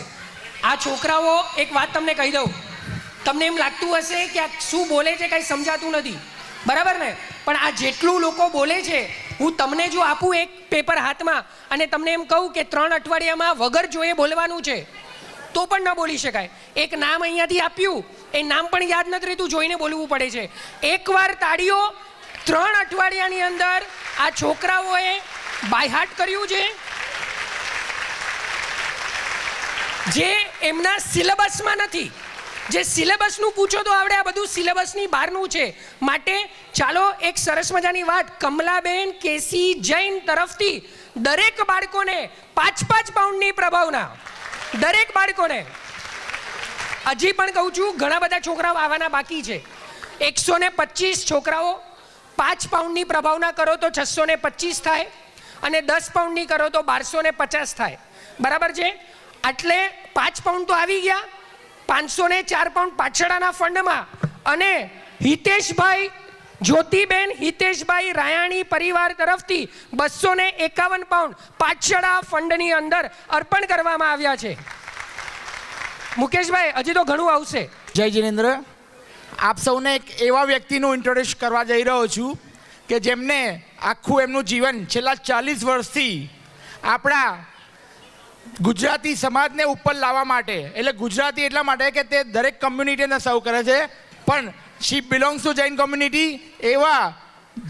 Speaker 10: આ છોકરાઓ એક વાત તમને કહી દઉં, તમને એમ લાગતું હશે કે આ શું બોલે છે કાંઈ સમજાતું નથી, બરાબર ને? પણ આ જેટલું લોકો બોલે છે, હું તમને જો આપું એક પેપર હાથમાં અને તમને એમ કહું કે 3 અઠવાડિયામાં વગર જોએ બોલવાનું છે તો પણ ન બોલી શકાય. એક નામ અહીંયાથી આપ્યું, એ નામ પણ યાદ નથી રહેતું, જોઈને બોલવું પડે છે. એકવાર તાળીઓ. 3 અઠવાડિયાની અંદર આ છોકરાઓએ બાયહાર્ટ કર્યું છે, જે એમના સિલેબસમાં નથી. જે સિલેબસનું પૂછો તો આવડે, આ બધું સિલેબસની બહારનું છે. માટે ચાલો એક સરસ મજાની વાત કમલાબેન કેસી જૈન તરફથી દરેક બાળકોને 5-5 પાઉન્ડની પ્રભાવના, દરેક બાળકોને. હજી પણ કહું છું, ઘણા બધા છોકરાઓ આવવાના બાકી છે. 125 છોકરાઓ 5 પાઉન્ડની પ્રભાવના કરો તો 625 થાય, અને 10 પાઉન્ડની કરો તો 1250 થાય, બરાબર છે? એટલે 5 પાઉન્ડ તો આવી ગયા, 504 પાઉન્ડ પાછળના ફંડમાં. અને હિતેશભાઈ, જ્યોતિબેન હિતેશભાઈ રાયાણી પરિવાર તરફથી 251 પાઉન્ડ પાછળના ફંડની અંદર અર્પણ કરવામાં આવ્યા છે. મુકેશભાઈ, હજી તો ઘણું આવશે.
Speaker 6: જય જિનેન્દ્ર. આપ સૌને એક એવા વ્યક્તિનું ઇન્ટ્રોડ્યુસ કરવા જઈ રહ્યો છું કે જેમને આખું એમનું જીવન છેલ્લા 40 વર્ષથી આપણા ગુજરાતી સમાજને ઉપર લાવવા માટે, એટલે ગુજરાતી એટલા માટે કે તે દરેક કમ્યુનિટીને સર્વ કરે છે, પણ શી બિલોંગ્સ ટુ જૈન કોમ્યુનિટી. એવા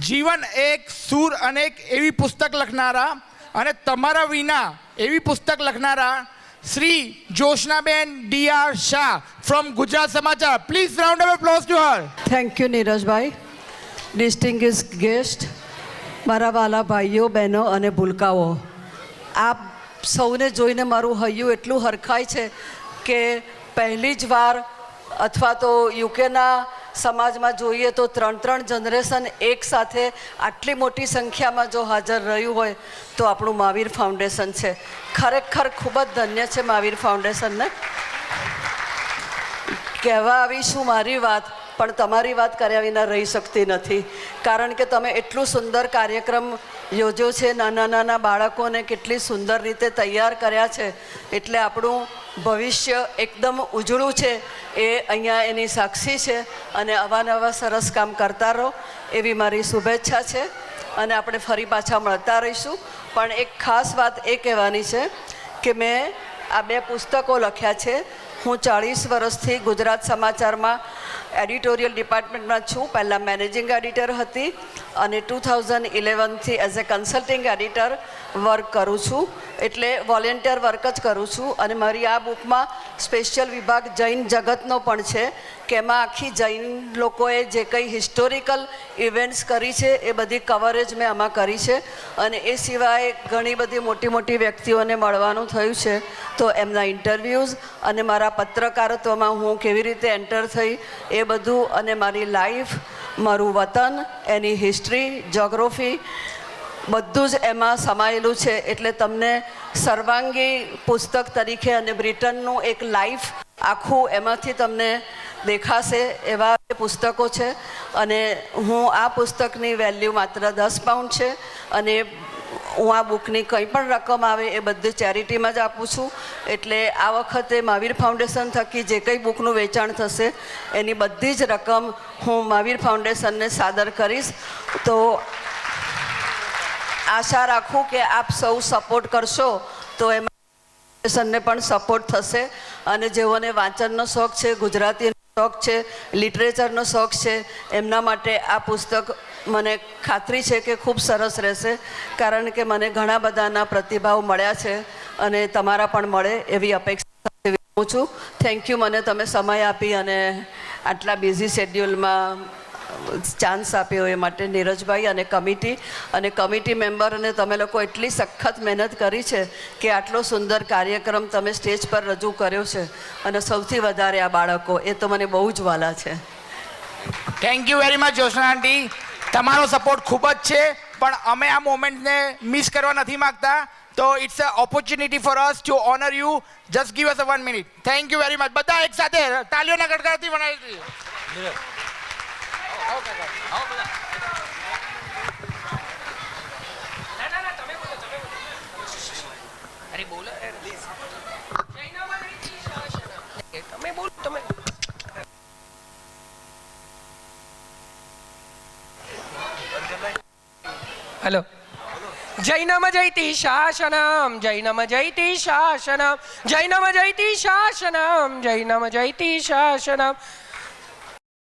Speaker 6: જીવન એક સૂર અને એક એવી પુસ્તક લખનારા, અને તમારા વિના એવી પુસ્તક લખનારા Shri Joshnaben D R. Shah from Gujarat Samachar. Please round of applause to her.
Speaker 9: Thank you Neerajbhai. Distinguished guest, મારા વાલા ભાઈઓ બહેનો અને ભૂલકાઓ, આપ સૌને જોઈને મારું હૈયું એટલું હરખાય છે કે પહેલી જ વાર, અથવા તો યુકેના સમાજમાં જોઈએ તો 3 જનરેશન એક સાથે આટલી મોટી સંખ્યામાં જો હાજર રહ્યું હોય તો આપણું મહાવીર ફાઉન્ડેશન છે. ખરેખર ખૂબ જ ધન્ય છે મહાવીર ફાઉન્ડેશનને. કહેવા આવી શું મારી વાત, પણ તમારી વાત કર્યા વિના રહી શકતી નથી, કારણ કે તમે એટલું સુંદર કાર્યક્રમ યોજ્યો છે. નાના નાના બાળકોને કેટલી સુંદર રીતે તૈયાર કર્યા છે, એટલે આપણું ભવિષ્ય એકદમ ઉજળું છે એ અહીંયા એની સાક્ષી છે. અને અવાનવા સરસ કામ કરતા રહો એવી મારી શુભેચ્છા છે, અને આપણે ફરી પાછા મળતા રહીશું. પણ એક ખાસ વાત એ કહેવાની છે કે મેં આ 2 પુસ્તકો લખ્યા છે. હું 40 વર્ષથી ગુજરાત સમાચારમાં એડિટોરિયલ ડિપાર્ટમેન્ટમાં છું. પહેલાં મેનેજિંગ એડિટર હતી અને 2011થી as a consulting editor work કરું છું, એટલે વોલેન્ટિયર વર્ક જ કરું છું. અને મારી આ બુકમાં સ્પેશિયલ વિભાગ જૈન જગતનો પણ છે કે એમાં આખી જૈન લોકોએ જે કંઈ હિસ્ટોરિકલ ઇવેન્ટ્સ કરી છે એ બધી કવરેજ મેં આમાં કરી છે. અને એ સિવાય ઘણી બધી મોટી મોટી વ્યક્તિઓને મળવાનું થયું છે, તો એમના ઇન્ટરવ્યૂઝ અને મારા પત્રકારત્વમાં હું કેવી રીતે એન્ટર થઈ એ બધું, અને મારી લાઈફ, મારું વતન, એની હિસ્ટ્રી, જોગ્રાફી બધું જ એમાં સમાયેલું છે. એટલે તમને સર્વાંગી પુસ્તક તરીકે અને બ્રિટનનું એક લાઈફ આખું એમાંથી તમને દેખાશે એવા પુસ્તકો છે. અને હું આ પુસ્તકની વેલ્યુ માત્ર 10 પાઉન્ડ છે, અને હું આ બુકની કંઈ પણ રકમ આવે એ બધી ચેરિટીમાં જ આપું છું. એટલે આ વખતે મહાવીર ફાઉન્ડેશન થકી જે કંઈ બુકનું વેચાણ થશે એની બધી જ રકમ હું મહાવીર ફાઉન્ડેશનને સાદર કરીશ. તો આશા રાખું કે આપ સૌ સપોર્ટ કરશો તો એમાં ફાઉન્ડેશનને પણ સપોર્ટ થશે. અને જેઓને વાંચનનો શોખ છે, ગુજરાતી શોખ છે, લિટરેચરનો શોખ છે, એમના માટે આ પુસ્તક મને ખાતરી છે કે ખૂબ સરસ રહેશે, કારણ કે મને ઘણા બધાના પ્રતિભાવ મળ્યા છે અને તમારા પણ મળે એવી અપેક્ષા સાથે હું છું. થેન્ક યુ, મને તમે સમય આપી અને આટલા બિઝી શેડ્યુલમાં ચાન્સ આપ્યો એ માટે નીરજભાઈ અને કમિટી મેમ્બર અને તમે લોકો એટલી સખત મહેનત કરી છે કે આટલો સુંદર કાર્યક્રમ તમે સ્ટેજ પર રજૂ કર્યો છે, અને સૌથી વધારે આ બાળકો, એ તો મને બહુ જ વાલા છે.
Speaker 6: Thank you very much Jyotsna aunty, તમારો સપોર્ટ ખૂબ જ છે, પણ અમે આ મોમેન્ટને મિસ કરવા નથી માંગતા, તો it's a opportunity for us to honour you. Just give us a 1 minute. Thank you very much. બધા એક સાથે તાલીઓના ગડગડાટથી બનાવી દઈએ.
Speaker 10: અરે બોલો, તમે બોલો, તમે હલો. જૈનમ જયતિ શાસનમ, જૈનમ જયતિ શાસનમ, જૈનમ જયતિ શાસનમ, જૈનમ જયતિ શાસનમ.